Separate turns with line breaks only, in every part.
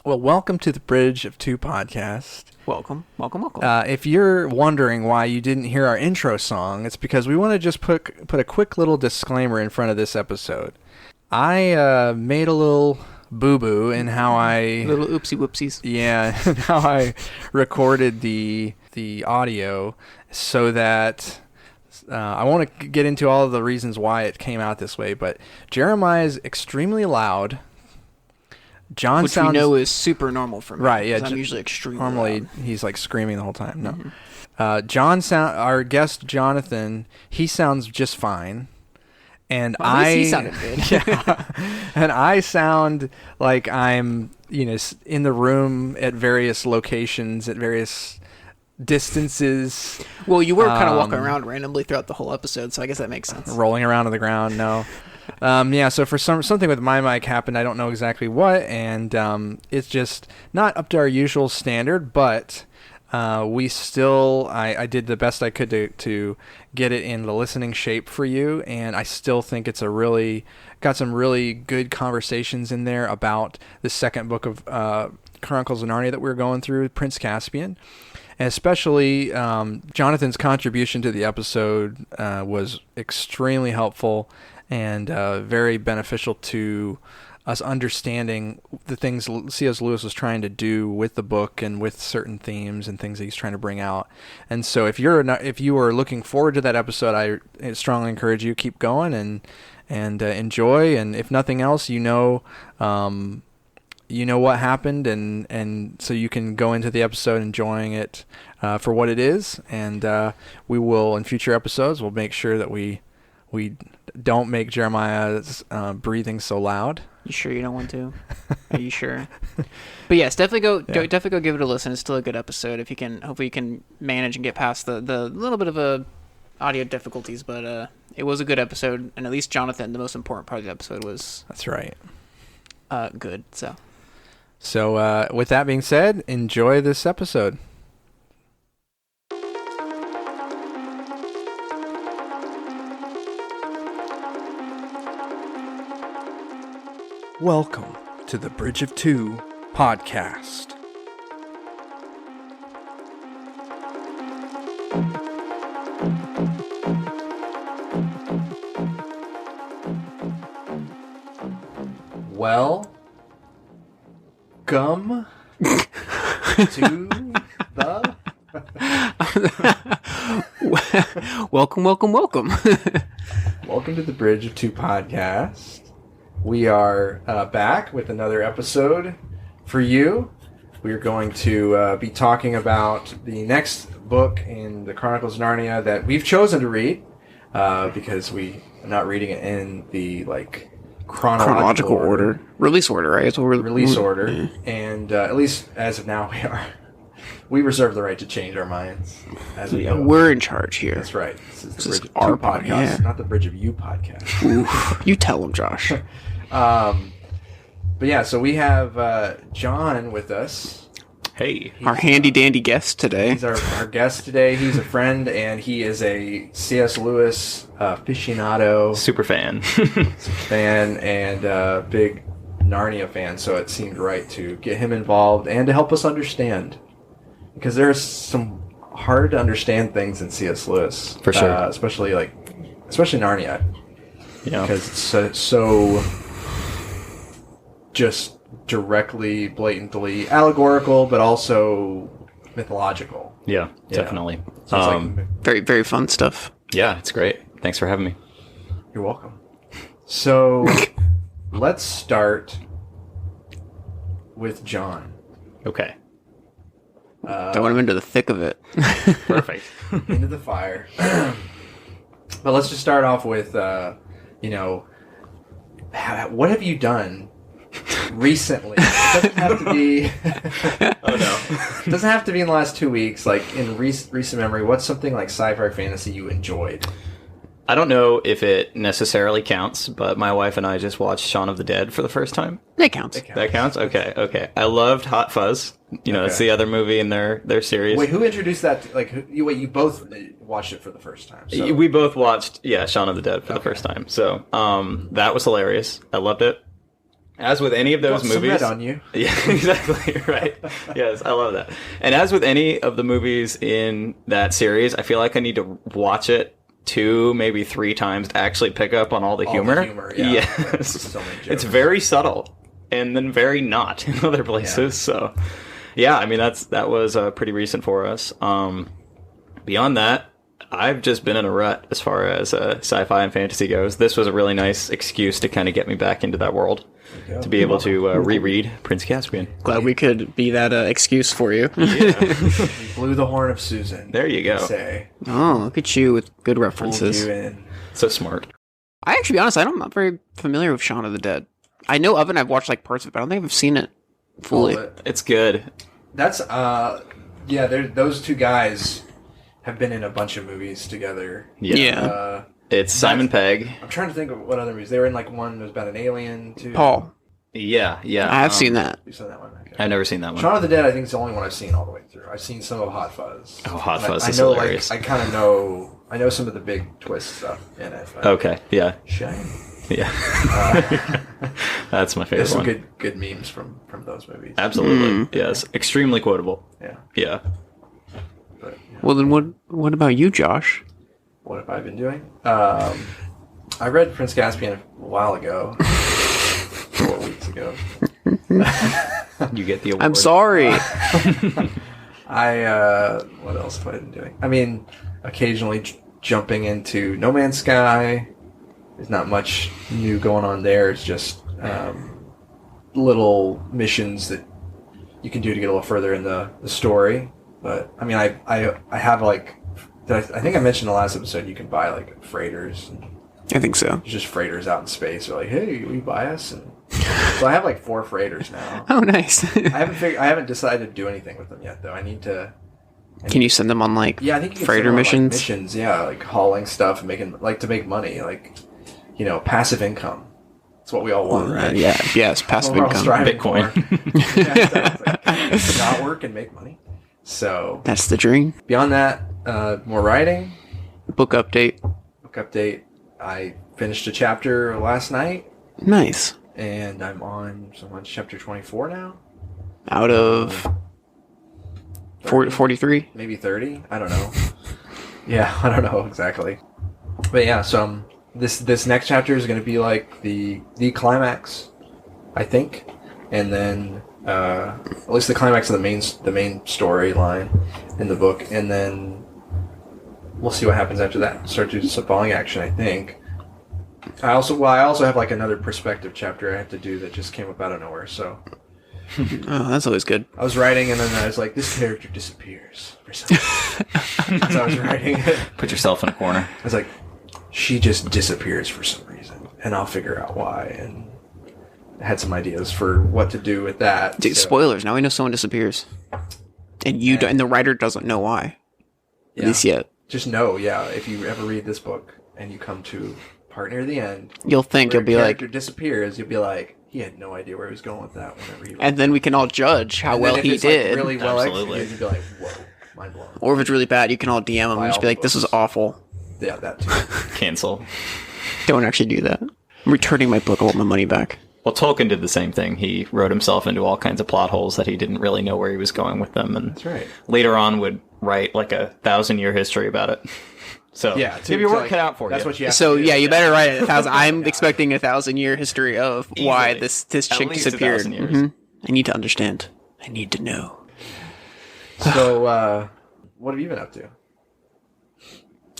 Well, welcome to the Bridge of Two podcast.
Welcome.
If you're wondering why you didn't hear our intro song, it's because we want to just put a quick little disclaimer in front of this episode. I made a little boo-boo in how I...
Little oopsie-whoopsies.
Yeah, how I recorded the audio so that... I won't get into all of the reasons why it came out this way, but Jeremiah is extremely loud. John
Which
sounds...
we know is super normal for me.
Right, yeah.
I'm usually extremely
Normally,
loud.
he's like screaming the whole time. No. Our guest, Jonathan, he sounds just fine. And
Well, at least he sounded good.
Yeah. And I sound like I'm, in the room at various locations, at various distances.
Well, you were kind of walking around randomly throughout the whole episode, so I guess that makes sense.
Rolling around on the ground, no. So for something with my mic happened, I don't know exactly what, and it's just not up to our usual standard, but I did the best I could to get it in the listening shape for you, and I still think it's got some really good conversations in there about the second book of Chronicles of Narnia that we're going through, Prince Caspian. And especially Jonathan's contribution to the episode was extremely helpful and very beneficial to us understanding the things C.S. Lewis was trying to do with the book and with certain themes and things that he's trying to bring out. And so if you are looking forward to that episode, I strongly encourage you keep going and enjoy. And if nothing else, you know what happened, and so you can go into the episode enjoying it for what it is. And we will, in future episodes, we'll make sure that we don't make Jeremiah's breathing so loud.
You sure you don't want to? Are you sure? But yes, definitely go give it a listen. It's still a good episode. If you can, hopefully you can manage and get past the little bit of audio difficulties. But it was a good episode, and at least Jonathan, the most important part of the episode, was
That's right.
Good.
So with that being said, enjoy this episode. Welcome to the Bridge of Two podcast. Well, come to the...
welcome.
Welcome to the Bridge of Two podcast. We are back with another episode for you. We are going to be talking about the next book in the Chronicles of Narnia that we've chosen to read because we are not reading it in the chronological order.
Release order, right?
Release order. Yeah. And at least as of now, we reserve the right to change our minds as we go.
We're in charge here.
That's right. This is the Bridge of
our
Two podcast, not the Bridge of You podcast.
Oof. You tell them, Josh.
But yeah, so we have John with us.
Hey.
Our handy-dandy guest today.
He's our guest today. He's a friend, and he is a C.S. Lewis aficionado.
Super fan.
and big Narnia fan, so it seemed right to get him involved and to help us understand. Because there's some hard to understand things in C.S. Lewis.
For sure.
Especially Narnia.
Yeah.
Because it's so just directly, blatantly allegorical, but also mythological.
Yeah, definitely.
So it's
very, very fun stuff.
Yeah, it's great. Thanks for having me.
You're welcome. So let's start with John.
Okay.
Throwing him into the thick of it.
Perfect.
Into the fire. But let's just start off with, what have you done recently? It doesn't have to be...
Oh, no.
It doesn't have to be in the last 2 weeks. Like, in recent memory, what's something like sci-fi fantasy you enjoyed?
I don't know if it necessarily counts, but my wife and I just watched Shaun of the Dead for the first time.
That counts.
That counts? Okay. I loved Hot Fuzz. It's the other movie in their series.
Wait, who introduced that? You both watched it for the first time. So.
We both watched, Shaun of the Dead for the first time. So, that was hilarious. I loved it. As with any of those
Got some
movies,
red on you.
Yeah, exactly right. Yes, I love that. And as with any of the movies in that series, I feel like I need to watch it 2, maybe 3 times to actually pick up on all the humor. Yes,
So many jokes.
it's very subtle, and then very not in other places.
Yeah.
So, yeah, I mean that was pretty recent for us. Beyond that, I've just been in a rut as far as sci-fi and fantasy goes. This was a really nice excuse to kind of get me back into that world. To be able to reread Prince Caspian.
Glad we could be that excuse for you.
Yeah.
You blew the horn of Susan.
There you go.
Say.
Oh, look at you with good
Pulled
references.
you in.
So smart.
I actually, to be honest, I'm not very familiar with Shaun of the Dead. I know of it, and I've watched like parts of it, but I don't think I've seen it fully.
All of it.
It's good.
That's those 2 guys have been in a bunch of movies together.
Yeah.
It's Simon Pegg.
I'm trying to think of what other movies. They were in like one that was about an alien too.
Paul.
Yeah.
I have seen that.
You saw that one? Okay.
I've never seen that one.
Shaun of the Dead, I think, is the only one I've seen all the way through. I've seen some of Hot Fuzz.
Oh, Hot
And
Fuzz is
I know,
hilarious.
Like, I kind of know. I know some of the big twist stuff in it. But
Okay, yeah.
Shame.
Yeah. That's my favorite
There's some
one.
good memes from those movies.
Absolutely. Yes. Extremely quotable.
Yeah.
Yeah.
But yeah.
Well, then what about you, Josh?
What have I been doing? I read Prince Caspian a while ago. 4 weeks ago.
You get the award.
I'm sorry.
What else have I been doing? I mean, occasionally jumping into No Man's Sky. There's not much new going on there. It's just little missions that you can do to get a little further in the story. But I mean, I have like, I think I mentioned in the last episode, you can buy like freighters.
I think so.
There's just freighters out in space. They're like, hey, will you buy us? And so I have like 4 freighters now.
Oh, nice.
I haven't decided to do anything with them yet, though. I need to.
Can you send them on like
Yeah, I think you can
freighter
send them on,
missions?
like, missions, yeah, like hauling stuff, and making to make money, like passive income. That's what we all want, right?
Yeah. Yes. Passive
What we're all
income.
striving
Bitcoin.
for. Yeah, so not work and make money. So
That's the dream.
beyond that, more writing.
Book update.
Book update. I finished a chapter last night,
Nice.
and I'm on chapter 24 now.
Out of 43.
Maybe 30. I don't know. Yeah, I don't know exactly. But yeah, so this next chapter is going to be like the climax, I think, and then at least the climax of the main storyline in the book, and then we'll see what happens after that. Start to do some falling action, I think. I also have like another perspective chapter I have to do that just came up out of nowhere. So
Oh, that's always good.
I was writing, and then I was like, this character disappears for some reason. So I was writing it.
Put yourself in a corner.
I was like, she just disappears for some reason, and I'll figure out why. And I had some ideas for what to do with that.
Dude,
so-
spoilers. Now we know someone disappears, and you don't, and the writer doesn't know why.
Yeah.
At least yet.
Just know, if you ever read this book and you come to part near the end,
You'll think
where
you'll be
a
like,
character disappears, you'll be like, he had no idea where he was going with that. Whenever he,
and then we can all judge how
And
well
then if
he
it's, like,
did.
really well
Absolutely.
executed, you'd be like, whoa, mind blown.
Or if it's really bad, you can all DM him and just be like, "This is awful."
Yeah, that too.
Cancel.
Don't actually do that. I'm returning my book. I want my money back.
Well, Tolkien did the same thing. He wrote himself into all kinds of plot holes that he didn't really know where he was going with them, and
That's right.
later on would write like a 1,000-year history about it. So
Yeah,
you have your work cut out for
That's
you.
what you have
So
to do.
yeah, you better write it 1,000. I'm expecting 1,000-year history of why
Easily.
this
At
chick
least
disappeared.
1,000 years.
Mhm. I need to understand. I need to know.
So, what have you been up to?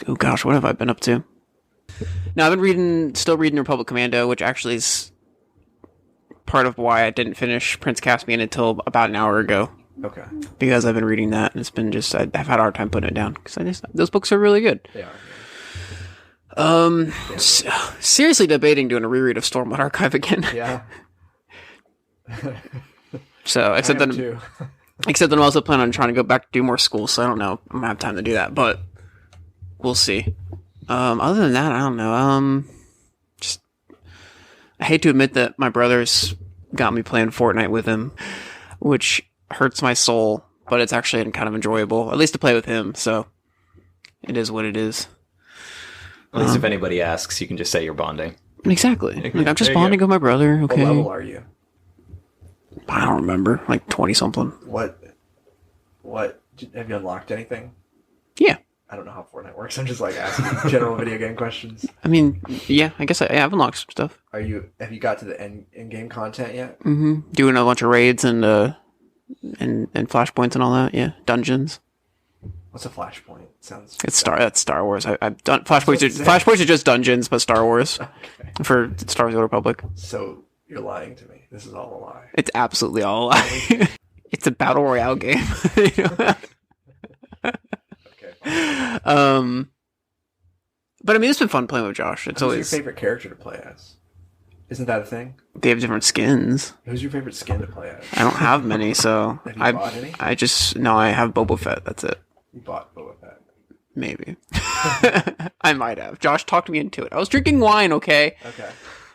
Oh gosh, what have I been up to? No, I've been still reading Republic Commando, which actually is part of why I didn't finish Prince Caspian until about an hour ago.
Okay.
Because I've been reading that, and it's been just I've had a hard time putting it down because those books are really good.
Yeah.
Seriously debating doing a reread of Stormlight Archive again.
Yeah.
So except
I am
that
too.
except that I'm also planning on trying to go back to do more school, so I don't know. I'm gonna have time to do that, but we'll see. Other than that, I don't know. Just I hate to admit that my brother's got me playing Fortnite with him, which hurts my soul, but it's actually kind of enjoyable, at least to play with him. So it is what it is.
At least if anybody asks, you can just say you're bonding.
Exactly. Like, I'm just
There you
bonding
go.
with my brother. Okay.
What level are you?
I don't remember. Like 20-something.
What have you unlocked anything?
Yeah.
I don't know how Fortnite works. I'm just like asking general video game questions.
I mean, yeah, I guess I have unlocked some stuff.
Have you got to the end game content yet?
Mm-hmm. Doing a bunch of raids and flashpoints and all that. Yeah. Dungeons.
What's a flashpoint? Sounds.
That's Star Wars. I've done flashpoints are just dungeons, but Star Wars
Okay.
for Star Wars: The Old Republic.
So you're lying to me. This is all a lie.
It's absolutely all a lie. It's a battle royale game. You know?
Okay. Fine.
But I mean, it's been fun playing with Josh. It's
Who's
always
your favorite character to play as? Isn't that a thing?
they have different skins.
Who's your favorite skin to play as?
I don't have many, so
Have you bought any?
I have Boba Fett. That's it.
You bought Boba Fett.
Maybe. I might have. Josh talked me into it. I was drinking wine, okay?
Okay.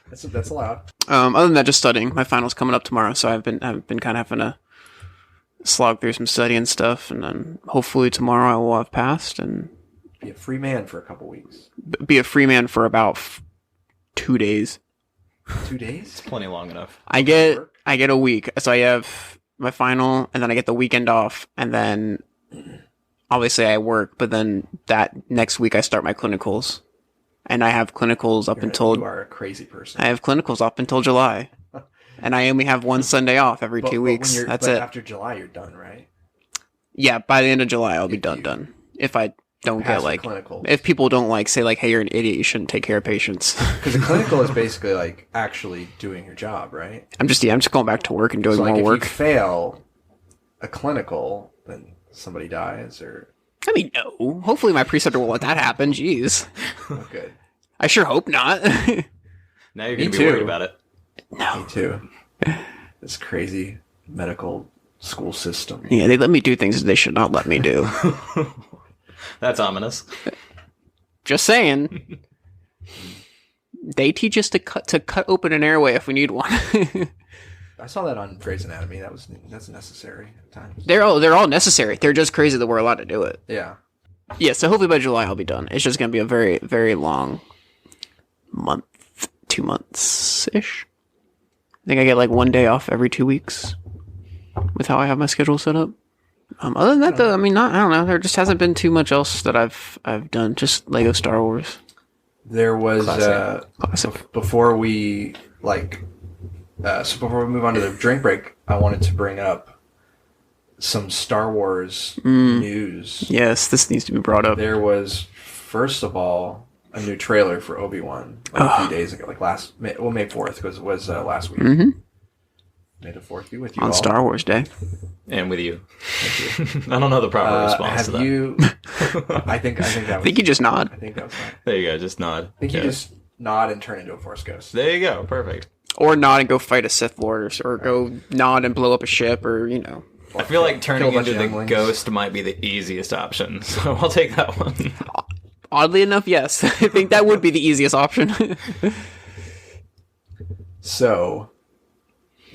That's allowed.
Other than that, just studying. My final's coming up tomorrow, so I've been kind of having to slog through some study and stuff, and then hopefully tomorrow I will have passed and
Be a free man for a couple weeks.
be a free man for about 2 days.
2 days?
It's plenty long enough.
I get a week, so I have my final, and then I get the weekend off, and then obviously I work, but then that next week I start my clinicals, and I have clinicals up until
You are a crazy person.
I have clinicals up until July, and I only have one Sunday off every 2 weeks. That's it.
After July, you're done, right?
Yeah, by the end of July I'll be done. If I don't
Pass
get
the
like,
clinicals.
if people don't like say like, hey, you're an idiot, you shouldn't take care of patients.
Because a clinical is basically like actually doing your job, right?
I'm just going back to work and doing
So like
more
if
work.
you fail a clinical, then somebody dies or
I mean, no. Hopefully my preceptor will let that happen. Jeez.
oh, good.
I sure hope not.
Now you're
Me
going to be
too.
worried about it.
No.
Me too. This crazy medical school system.
Yeah, they let me do things they should not let me do.
That's ominous.
Just saying. They teach us to cut open an airway if we need one.
I saw that on Grey's Anatomy. That's necessary at times.
They're all necessary. They're just crazy that we're allowed to do it.
Yeah.
Yeah, so hopefully by July I'll be done. It's just gonna be a very, very long month, 2 months ish. I think I get like 1 day off every 2 weeks with how I have my schedule set up. Other than that, though, I mean, I don't know. There just hasn't been too much else that I've done. Just Lego Star Wars.
There was
Classic.
before we before we move on to the drink break, I wanted to bring up some Star Wars news.
Yes, this needs to be brought up.
There was, first of all, a new trailer for Obi-Wan a few days ago, like May 4th, because it was last week.
Mm-hmm.
May the 4th be with you
On
all.
Star Wars Day.
And with you. I don't know the proper response to
Have
that.
you? I think that was.
I think you just nod.
I think that was fine.
There you go. Just nod.
I think you just nod and turn into a Force ghost.
There you go. Perfect.
Or nod and go fight a Sith Lord, or go nod and blow up a ship, or, you know.
I feel like
Kill a
turning
bunch
into
of
the
younglings.
ghost might be the easiest option, so I'll take that one.
Oddly enough, yes. I think that would be the easiest option.
So,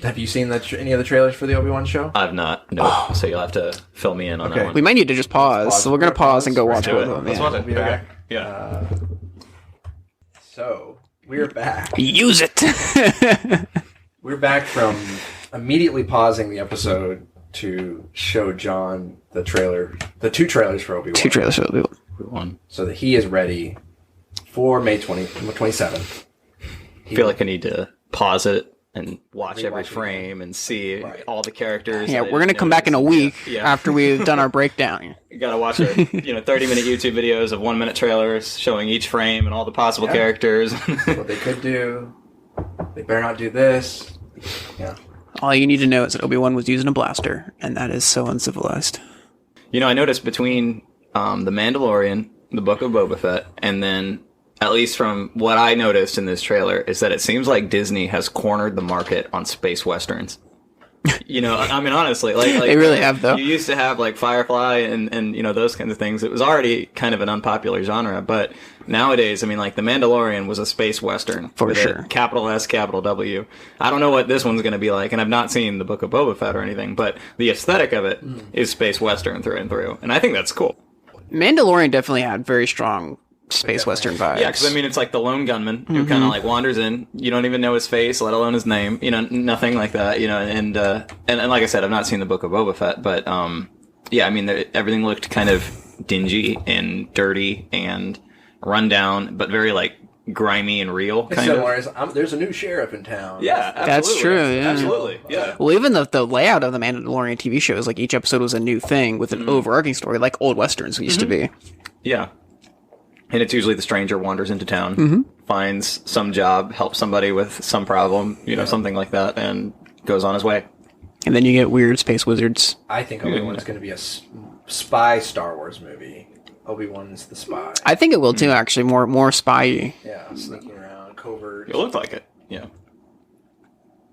have you seen any of the trailers for the Obi-Wan show?
I've not. No. So you'll have to fill me in on
Okay.
that one.
We might need to just pause. So we're going to pause and go watch
Do
both
it.
of them.
Let's
Yeah.
watch it.
We'll be
Okay.
back.
Yeah.
So, we're back.
Use it.
We're back from immediately pausing the episode to show John the two trailers for Obi-Wan.
2 trailers for the people.
One.
So that he is ready for May 27th.
I feel like I need to pause it and watch every
Rewatch it
frame and see
Right.
all the characters.
Yeah,
that I
we're going to
didn't
come back in a
notice.
week
Yeah.
after we've done our breakdown.
You gotta watch 30-minute YouTube videos of 1-minute trailers showing each frame and all the possible
Yeah.
characters.
What they could do. They better not do this. Yeah.
All you need to know is that Obi-Wan was using a blaster, and that is so uncivilized.
You know, I noticed between The Mandalorian, The Book of Boba Fett, and then, at least from what I noticed in this trailer, is that it seems like Disney has cornered the market on space westerns. You know, I mean, honestly, like
They really have, though.
You used to have like Firefly and you know those kinds of things. It was already kind of an unpopular genre, but nowadays, I mean, like The Mandalorian was a space western
For
with a
sure.
capital S, capital W. I don't know what this one's going to be like, and I've not seen the Book of Boba Fett or anything, but the aesthetic of it is space western through and through, and I think that's cool.
Mandalorian definitely had very strong space western vibes.
Yeah, because I mean, it's like the lone gunman who kind of like wanders in. You don't even know his face, let alone his name. You know, nothing like that. You know, and like I said, I've not seen the Book of Boba Fett, but yeah, I mean, everything looked kind of dingy and dirty and run down, but very like grimy and real. Kind of.
There's a new sheriff in town.
Yeah, absolutely.
That's true. Yeah.
Absolutely. Yeah.
Well, even the layout of the Mandalorian TV show is like each episode was a new thing with an overarching story, like old westerns used to be.
Yeah. And it's usually the stranger wanders into town, finds some job, helps somebody with some problem, you know, something like that, and goes on his way.
And then you get weird space wizards.
I think Obi-Wan's going to be a spy Star Wars movie. Obi-Wan's the spy.
I think it will too, actually. More spy.
Yeah, sneaking around, covert.
It looked like it, yeah.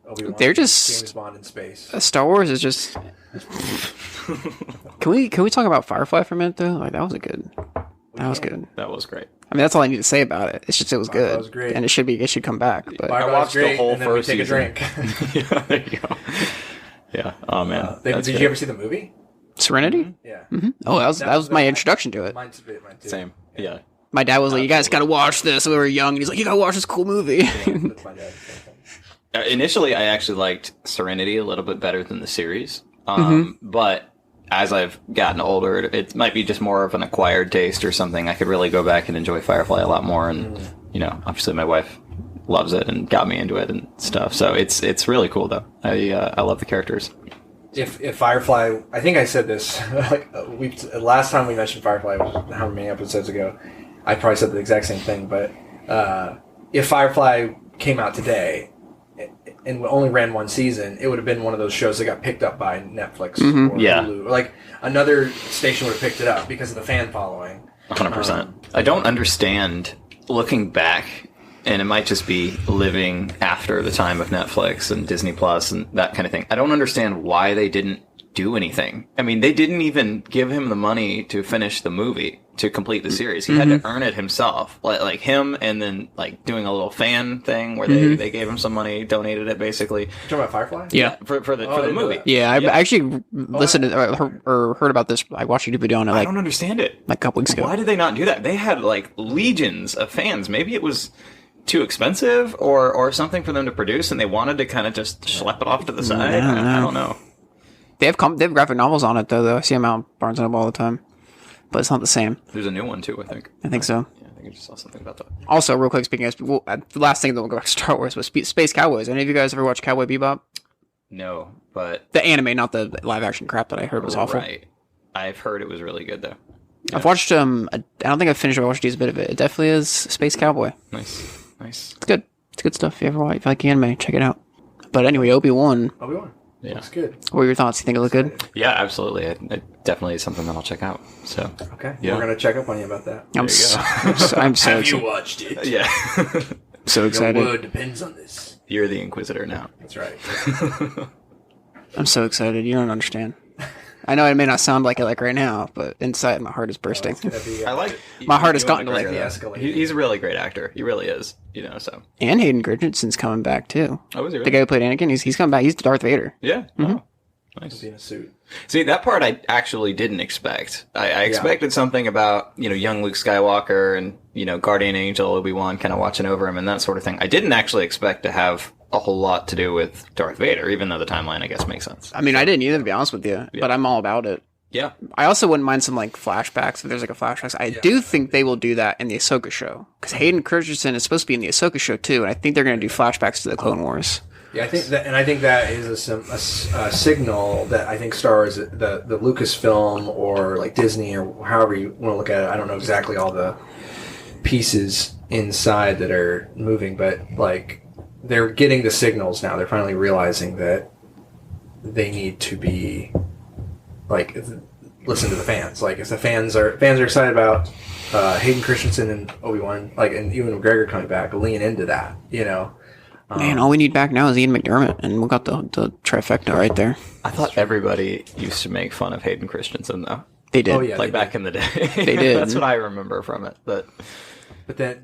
Obi-Wan,
They're just
James Bond in space.
Star Wars is just. Can we talk about Firefly for a minute though? Like that was good. That was good.
That was great.
I mean, that's all I need to say about it. It's just it was good.
That was great.
And it should come back. But
I watched the whole
and then
first
we take
season.
a drink.
Yeah, there you go. Yeah. Oh man.
Did you ever see the movie?
Serenity?
Yeah.
Oh, that was my introduction to it.
Mine too.
Same. Yeah.
My dad was like, "You guys gotta watch this." We were young, and he's like, "You gotta watch this cool movie."
That's my dad.
Initially, I actually liked Serenity a little bit better than the series. But as I've gotten older, it might be just more of an acquired taste or something. I could really go back and enjoy Firefly a lot more. And, you know, obviously my wife loves it and got me into it and stuff. So it's really cool, though. I love the characters.
If Firefly, I think I said this, like last time we mentioned Firefly was how many episodes ago. I probably said the exact same thing, but if Firefly came out today and only ran one season, it would have been one of those shows that got picked up by Netflix or Hulu. Or like another station would have picked it up because of the fan following.
100%. I don't understand, looking back, and it might just be living after the time of Netflix and Disney Plus and that kind of thing. I don't understand why they didn't do anything. I mean, they didn't even give him the money to finish the movie, to complete the series. He had to earn it himself. Like him, and then like doing a little fan thing where they gave him some money, donated it basically.
You talking about Firefly?
Yeah.
For the movie.
Yeah, I actually listened to, or heard about this. I watched a YouTube video on it
I don't understand it.
like a couple weeks ago.
Why did they not do that? They had like legions of fans. Maybe it was too expensive or something for them to produce, and they wanted to kind of just schlep it off to the side. I don't know.
They have graphic novels on it though. I see them out Barnes & Noble all the time, but it's not the same.
There's a new one too, I think.
I think so.
Yeah, I think I just saw something about that.
Also, real quick, speaking of the last thing that we'll go back to Star Wars was Space Cowboys. Any of you guys ever watched Cowboy Bebop?
No, but
The anime, not the live action crap that I heard was awful.
Right. I've heard it was really good though.
I've watched I don't think I've finished it. I watched just a bit of it. It definitely is Space Cowboy.
Nice.
It's good. It's good stuff. If you like anime, check it out. But anyway, Obi-Wan.
Yeah. Looks good.
What were your thoughts? You think it looked good?
Yeah, absolutely. It definitely is something that I'll check out. So
Okay.
Yeah.
We're going to check up on you about that.
I'm so
Have
excited.
you watched it?
yeah,
So
Your
excited.
word depends on this.
you're the Inquisitor now.
That's right.
I'm so excited. You don't understand. I know it may not sound like it like right now, but inside my heart is bursting.
It's gonna be,
I like.
My heart has
Ewan
gotten to like
McGregor,
the
though.
escalator.
He's a really great actor. He really is. You know. So.
And Hayden Christensen's coming back too.
Oh, is he
The
really?
guy who played Anakin, he's coming back. He's Darth Vader.
Yeah. Oh, nice.
be in a suit.
See, that part I actually didn't expect. I expected something about, young Luke Skywalker and, Guardian Angel, Obi-Wan kind of watching over him and that sort of thing. I didn't actually expect to have a whole lot to do with Darth Vader, even though the timeline, I guess, makes sense.
I mean, I didn't either, to be honest with you, but I'm all about it.
Yeah.
I also wouldn't mind some like flashbacks if there's like a flashbacks. I do think they will do that in the Ahsoka show because Hayden Christensen is supposed to be in the Ahsoka show too, and I think they're going to do flashbacks to the Clone Wars.
Yeah, I think that is a signal that I think Star Wars, the Lucasfilm or like Disney or however you want to look at it. I don't know exactly all the pieces inside that are moving, but like they're getting the signals now. They're finally realizing that they need to be like listen to the fans. Like if the fans are excited about Hayden Christensen and Obi-Wan, like and Ewan McGregor coming back, lean into that.
Man, all we need back now is Ian McDermott, and we got the trifecta right there.
I thought everybody used to make fun of Hayden Christensen, though.
They did.
Oh, yeah.
Like back in the day.
They did.
That's what I remember from it. But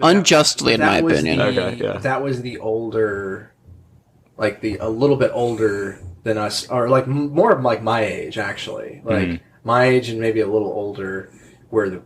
Unjustly, in my opinion.
Okay, yeah.
That was the older, like a little bit older than us, or like more of like my age actually, like my age and maybe a little older, where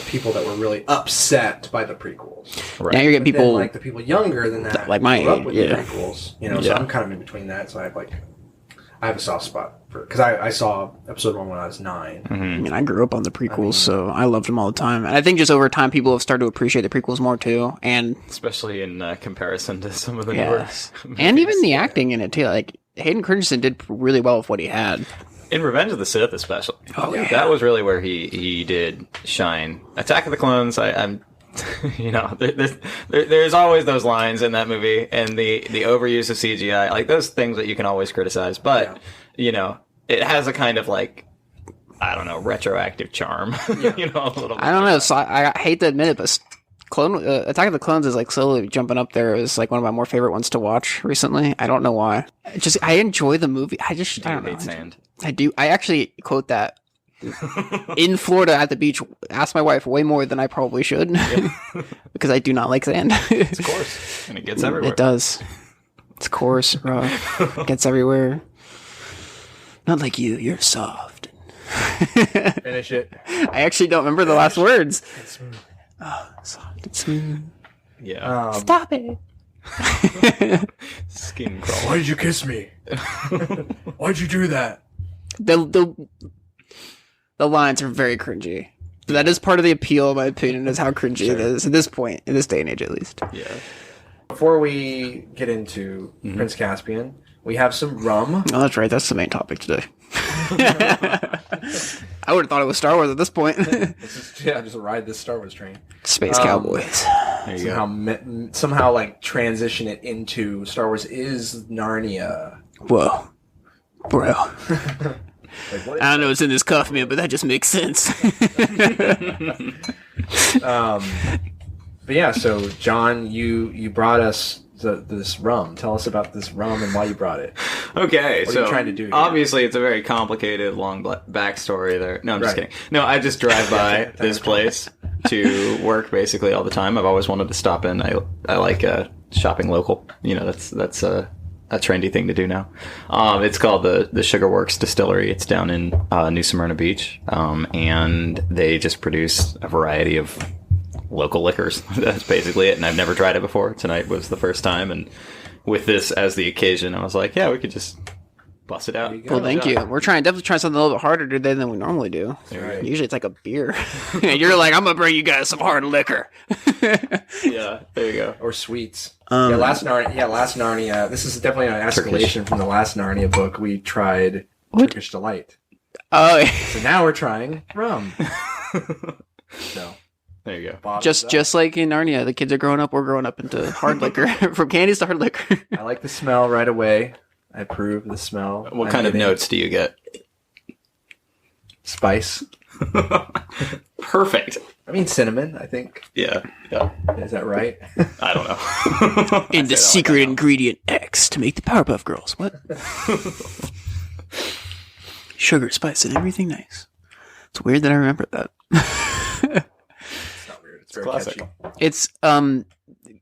people that were really upset by the prequels.
Now you're getting
But
people
then, like the people younger than that,
like my
grew up
age,
with
yeah.
the prequels. You know, so I'm kind of in between that. So I have a soft spot for because I saw episode 1 when I was 9.
I mean, I grew up on the prequels, so I loved them all the time. And I think just over time, people have started to appreciate the prequels more too, and
especially in comparison to some of the
yeah,
newer
and even the acting in it too. Like Hayden Christensen did really well with what he had.
in Revenge of the Sith, especially.
Oh, yeah.
That was really where he did shine. Attack of the Clones, I'm you know, there's always those lines in that movie, and the overuse of CGI, like those things that you can always criticize, but you know, it has a kind of like, I don't know, retroactive charm. You know, a little bit.
I don't know. So I hate to admit it, but Attack of the Clones is like slowly jumping up there as like one of my more favorite ones to watch recently. I don't know why. I enjoy the movie. I don't know.
Hate sand.
I do. I actually quote that in Florida at the beach. Ask my wife way more than I probably should because I do not like sand.
It's coarse, and it gets everywhere.
It does. It's coarse, rough. It gets everywhere. Not like you. You're soft.
Finish it.
I actually don't remember the last words. Oh, soft and smooth.
Yeah.
Stop it.
Skin crawl.
Why did you kiss me? Why'd you do that?
The lines are very cringy. That is part of the appeal, in my opinion, is how cringy it is at this point, in this day and age, at least.
Yeah.
Before we get into Prince Caspian, we have some rum.
Oh, that's right. That's the main topic today. I would have thought it was Star Wars at this point.
Just ride this Star Wars train.
Space Cowboys.
There you go.
Somehow, like, transition it into Star Wars is Narnia.
Whoa. Bro.
Like, what is
I don't know what's in this coffee, man, but that just makes sense.
But yeah, so John, you brought us this rum. Tell us about this rum and why you brought it.
Okay,
What
so
are you trying to do here?
obviously it's a very complicated, long backstory there. No, I'm just
Right.
kidding. No, I just drive by this place to work basically all the time. I've always wanted to stop in. I like shopping local. You know, that's a trendy thing to do now. It's called the Sugar Works Distillery. It's down in New Smyrna Beach, and they just produce a variety of local liquors. That's basically it, and I've never tried it before. Tonight was the first time, and with this as the occasion, I was like, yeah, we could just bust it out.
Well, thank you. We're definitely trying something a little bit harder today than we normally do.
Right.
Usually it's like a beer. And you're like, I'm going to bring you guys some hard liquor.
Yeah, there you go.
Or sweets. Last Narnia. This is definitely an escalation from the last Narnia book. We tried Turkish Delight.
Oh,
So now we're trying rum. So
There you go.
bottoms up.
just like in Narnia, the kids are growing up. We're growing up into hard liquor, from candies to hard liquor.
I like the smell right away. I approve the smell.
What kind of notes do you get?
Spice.
Perfect.
I mean cinnamon, I think.
Yeah.
Is that right?
I don't know.
And the secret ingredient X to make the Powerpuff Girls. What? Sugar, spice, and everything nice. It's weird that I remember that.
It's not weird. It's very
classic.
catchy.
It's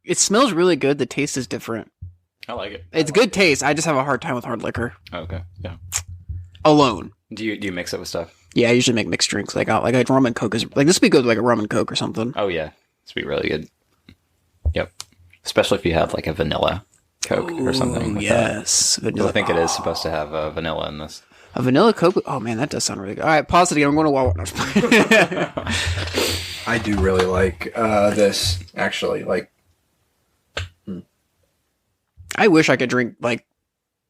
it smells really good. The taste is different.
I like it.
It's good taste. I just have a hard time with hard liquor
Okay. Yeah.
alone.
Do you mix it with stuff?
Yeah, I usually make mixed drinks. Like a rum and coke is like this would be good with like a rum and coke or something.
Oh yeah, this would be really good. Yep. Especially if you have like a vanilla Coke or something. like that.
Yes,
'Cause
vanilla.
I think it is supposed to have vanilla in this.
A vanilla coke. Oh man, that does sound really good. All right, pause it again. I'm going to Walmart.
I do really like this, actually. Like,
I wish I could drink like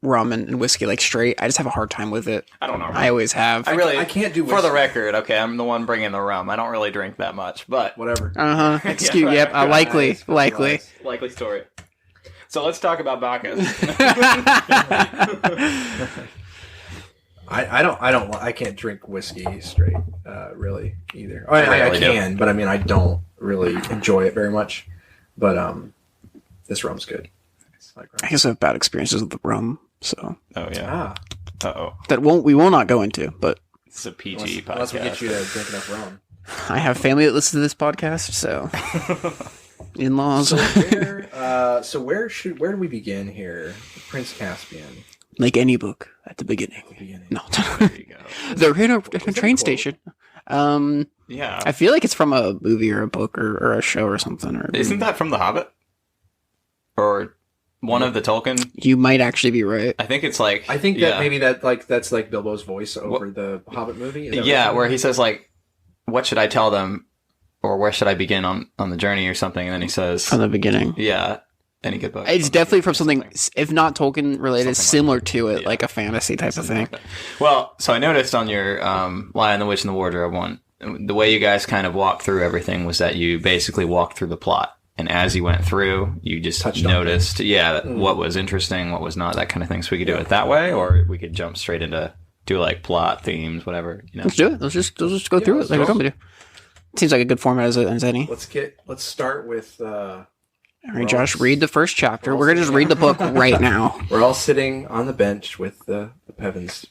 rum and whiskey like straight. I just have a hard time with it.
I don't know.
I always have.
I can't do
For the
whiskey.
record, okay, I'm the one bringing the rum. I don't really drink that much, but
whatever.
Excuse.
right.
Yep. Likely.
Nice.
Likely.
likely story. So let's talk about Bacchus.
I can't drink whiskey straight, really, either. I
rarely do.
can, but I mean, I don't really enjoy it very much. But this rum's good. I like
I
rum.
guess I have bad experiences with the rum, so
Oh yeah. Uh-oh.
that we will not go into. But
It's a PG podcast.
Unless we get you to drink enough rum.
I have family that listens to this podcast, so in-laws.
So where do we begin here? Prince Caspian.
Like any book at the beginning.
Beginning.
No,
There you go.
they're in a train station.
Yeah.
I feel like it's from a movie or a book or a show or something. Or
Isn't that from The Hobbit? Or one of the Tolkien?
You might actually be right.
I think it's like...
I think that maybe that's like Bilbo's voice over the Hobbit movie.
Yeah, where he says like, what should I tell them? Or where should I begin on the journey or something? And then he says...
From the beginning.
Yeah. Any good book.
It's definitely from something, if not Tolkien related, similar to it, like a fantasy type of thing.
Like well, so I noticed on your Lion, the Witch, and the Wardrobe one, the way you guys kind of walked through everything was that you basically walked through the plot. And as you went through, you just noticed, what was interesting, what was not, that kind of thing. So we could do it that way, or we could jump straight into do like plot, themes, whatever. You know?
Let's do it. Let's just go through it like we're going to do. Seems like a good format as any.
Let's start with...
All right, Josh, read the first chapter. We're going to just read the book right now.
We're all sitting on the bench with the Pevensleys.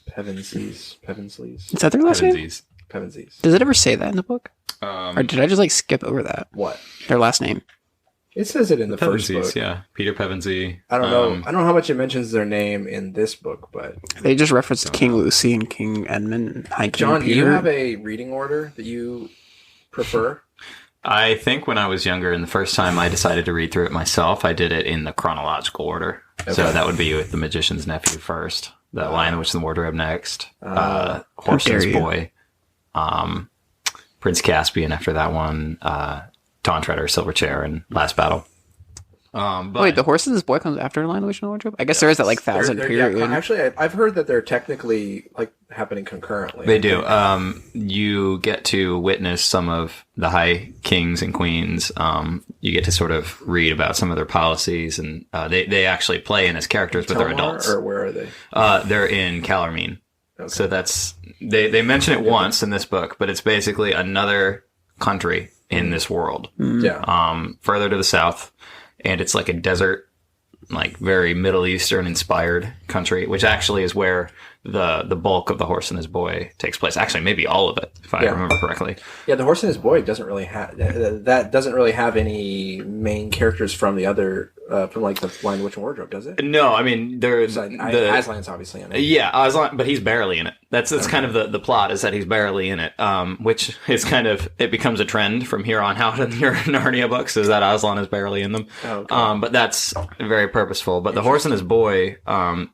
Is that their last name?
Pevensleys.
Does it ever say that in the book? Or did I just like skip over that?
What?
Their last name.
It says it in the first book.
Yeah, Peter Pevensey.
I don't know. I don't know how much it mentions their name in this book, but
they just referenced King Lucy and King Edmund and High King
John,
Peter.
do you have a reading order that you prefer?
I think when I was younger and the first time I decided to read through it myself, I did it in the chronological order. Okay. So that would be with The Magician's Nephew first, The Lion, the Witch, and the Wardrobe next, Horse's Boy, Prince Caspian after that one, Dawn Treader, Silver Chair, and Last Battle.
Wait, The Horse and His Boy comes after Lion, the Witch, and the Wardrobe? I guess there is that like 1,000 period.
Yeah, actually, I've heard that they're technically like happening concurrently.
They do. You get to witness some of the high kings and queens. You get to sort of read about some of their policies, and they actually play in as characters, but they're adults.
Or where are they?
They're in Calormene.
Okay.
So that's they mention it once in this book, but it's basically another country in this world.
Yeah.
Further to the south. And it's like a desert, like very Middle Eastern inspired country, which actually is where the bulk of The Horse and His Boy takes place. Actually, maybe all of it, if I remember correctly.
Yeah, The Horse and His Boy doesn't really have any main characters from the other from like the Lion, Witch, and Wardrobe, does it?
No, I mean there's
Aslan's obviously in it.
Yeah, Aslan, but he's barely in it. That's kind of the plot, is that he's barely in it. Which is kind of, it becomes a trend from here on out in your Narnia books, is that Aslan is barely in them.
Oh, okay.
But that's very purposeful. But The Horse and His Boy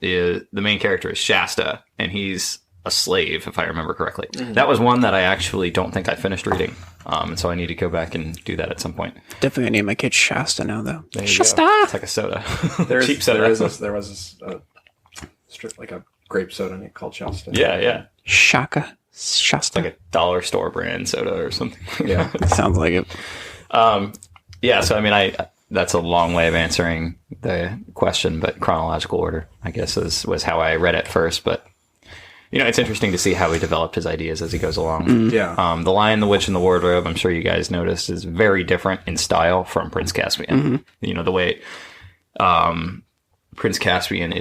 is the main character is Shasta, and he's a slave, if I remember correctly. Mm-hmm. That was one that I actually don't think I finished reading. And so I need to go back and do that at some point.
Definitely gonna name my kid Shasta now, though.
Shasta! It's like a soda. Cheap soda.
There was like a grape soda called Shasta.
Yeah.
Shasta.
It's like a dollar store brand soda or something.
Yeah.
Sounds like it.
Yeah, so I mean, that's a long way of answering the question, but chronological order, I guess, was how I read it first. But, you know, it's interesting to see how he developed his ideas as he goes along.
Yeah.
The Lion, the Witch, and the Wardrobe, I'm sure you guys noticed, is very different in style from Prince Caspian. Mm-hmm. You know, the way Prince Caspian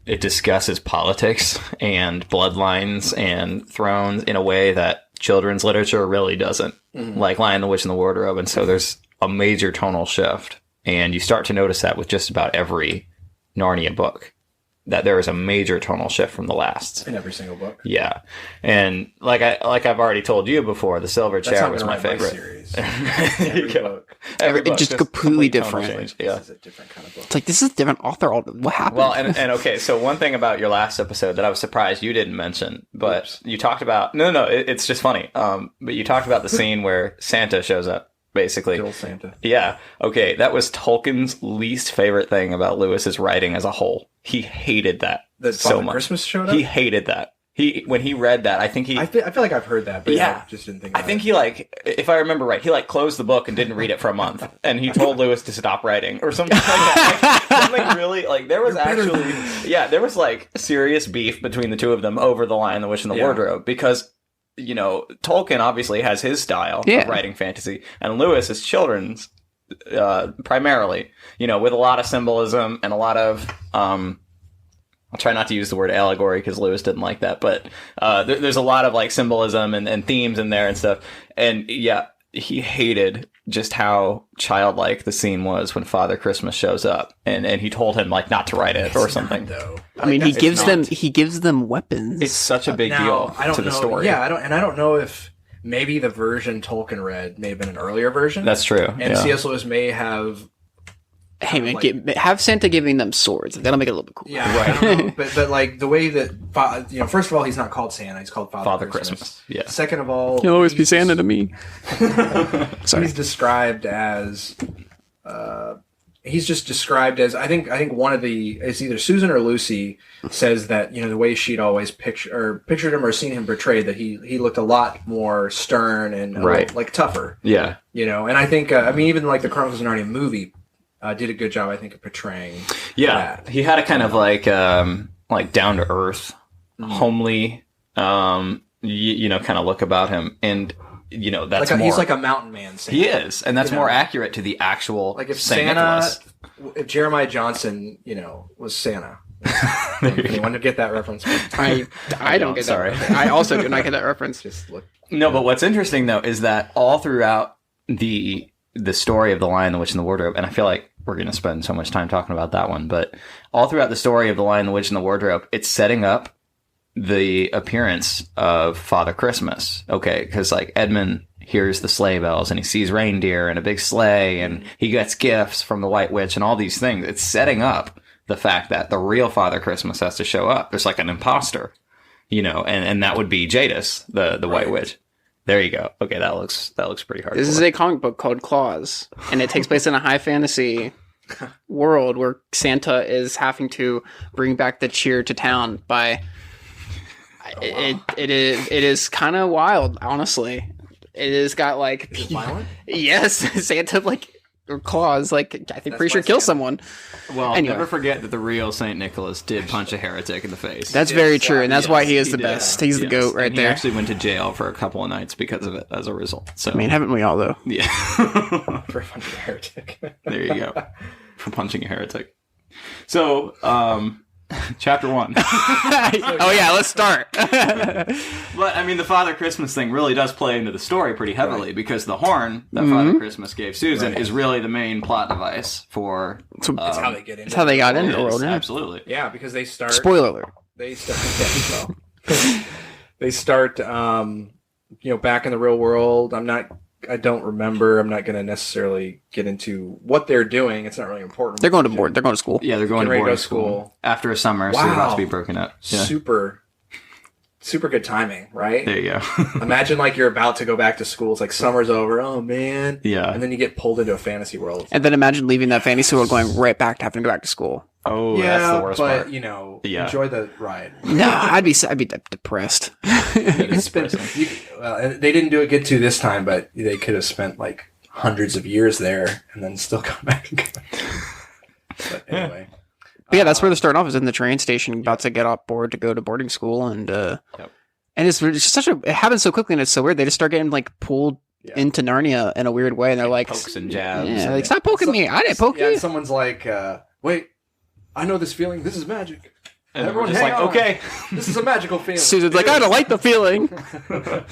it discusses politics and bloodlines and thrones in a way that children's literature really doesn't, like Lion, the Witch, and the Wardrobe. And so there's a major tonal shift, and you start to notice that with just about every Narnia book, that there is a major tonal shift from the last
in every single book.
Yeah, and like I've already told you before, the Silver Chair was my favorite.
Every book.
Every book,
just completely different.
Yeah, this is a different kind of book.
It's like, this is a different author. What happened?
Well, and okay, so one thing about your last episode that I was surprised you didn't mention, but you talked about it's just funny. But you talked about the scene where Santa shows up. Basically.
Joel Santa.
Yeah. Okay. That was Tolkien's least favorite thing about Lewis's writing as a whole. He hated that so much.
Christmas showed up?
He hated that. When he read that, I think I
feel like I've heard that, but I just didn't think about it.
I think he if I remember right, he closed the book and didn't read it for a month. And he told Lewis to stop writing or something like that. Something really, there was there was serious beef between the two of them over The Lion, the Witch, and the Wardrobe, because you know, Tolkien obviously has his style of writing fantasy, and Lewis is children's, primarily, you know, with a lot of symbolism and a lot of, I'll try not to use the word allegory because Lewis didn't like that, but there's a lot of symbolism and themes in there and stuff. And yeah, he hated just how childlike the scene was when Father Christmas shows up, and he told him not to write it or something.
Though.
I mean, he gives them weapons.
It's such a big deal to the story.
Yeah, I don't know if maybe the version Tolkien read may have been an earlier version.
That's true.
And C.S. Lewis may have.
Hey man, have Santa giving them swords. That'll make it a little bit cool.
Yeah, right. I don't know, but like the way that first of all, he's not called Santa. He's called Father Christmas.
Yeah.
Second of all,
He'll always be Santa to me. Sorry.
He's described as. He's just described as I think one of it's either Susan or Lucy says that the way she'd always pictured him or seen him portrayed that he looked a lot more stern and like tougher.
Yeah.
And I think even like the Chronicles of Narnia movie did a good job I think of portraying.
Yeah, that. He had a kind of like down to earth, homely, kind of look about him, and that's
like
more.
He's like a mountain man. Santa.
He is, and that's more accurate to the actual.
Like if
Saint
Santa,
Nicholas.
if Jeremiah Johnson, was Santa. Anyone to get that reference?
I don't get that.
Sorry.
I also do not get that reference.
Just look.
No, but what's interesting though is that all throughout the story of The Lion, the Witch, and the Wardrobe, and I feel like we're going to spend so much time talking about that one, but all throughout the story of The Lion, the Witch, and the Wardrobe, it's setting up the appearance of Father Christmas. Okay, because like Edmund hears the sleigh bells and he sees reindeer and a big sleigh and he gets gifts from the White Witch and all these things. It's setting up the fact that the real Father Christmas has to show up. There's like an imposter, and that would be Jadis, the White Witch. There you go. Okay, that looks pretty hard.
This is a comic book called Claus, and it takes place in a high fantasy world where Santa is having to bring back the cheer to town by. It is kind of wild, honestly. It has got like.
Is it violent?
Yes, Santa or Claus I think pretty sure kills someone.
Well,
anyway.
Never forget that the real Saint Nicholas did punch a heretic in the face.
That's very true, and that's why he is the best. He's the goat right there.
He actually went to jail for a couple of nights because of it as a result. So
haven't we all though?
Yeah.
For punching a heretic.
There you go. For punching a heretic. So, chapter 1.
Oh yeah, let's start.
But the Father Christmas thing really does play into the story pretty heavily because the horn that Father Christmas gave Susan is really the main plot device for.
It's how they get into.
It's how they got into the world. Yeah.
Absolutely.
Yeah, because they start.
Spoiler alert.
They start. They start. Back in the real world. I don't remember. I'm not going to necessarily get into what they're doing. It's not really important.
They're going to board. They're going to school.
Yeah, they're going to boarding school after a summer. So it has to be broken up. Yeah.
Super good timing, right?
There you go.
Imagine you're about to go back to school. It's like summer's over. Oh man.
Yeah.
And then you get pulled into a fantasy world.
And then imagine leaving that fantasy world, going right back to having to go back to school.
Oh, yeah, that's the worst part.
Enjoy the ride.
No, I'd be depressed.
They didn't get to this time, but they could have spent hundreds of years there and then still come back and go. But anyway.
But yeah, that's where they're starting off, is in the train station, about to get off board to go to boarding school, and it's just it happens so quickly and it's so weird. They just start getting pulled into Narnia in a weird way, and they're like
pokes and jabs.
Yeah, stop poking me! I didn't poke you.
And someone's like, wait, I know this feeling. This is magic.
And everyone's just like, okay,
this is a magical feeling.
Susan's like, I don't like the feeling.
But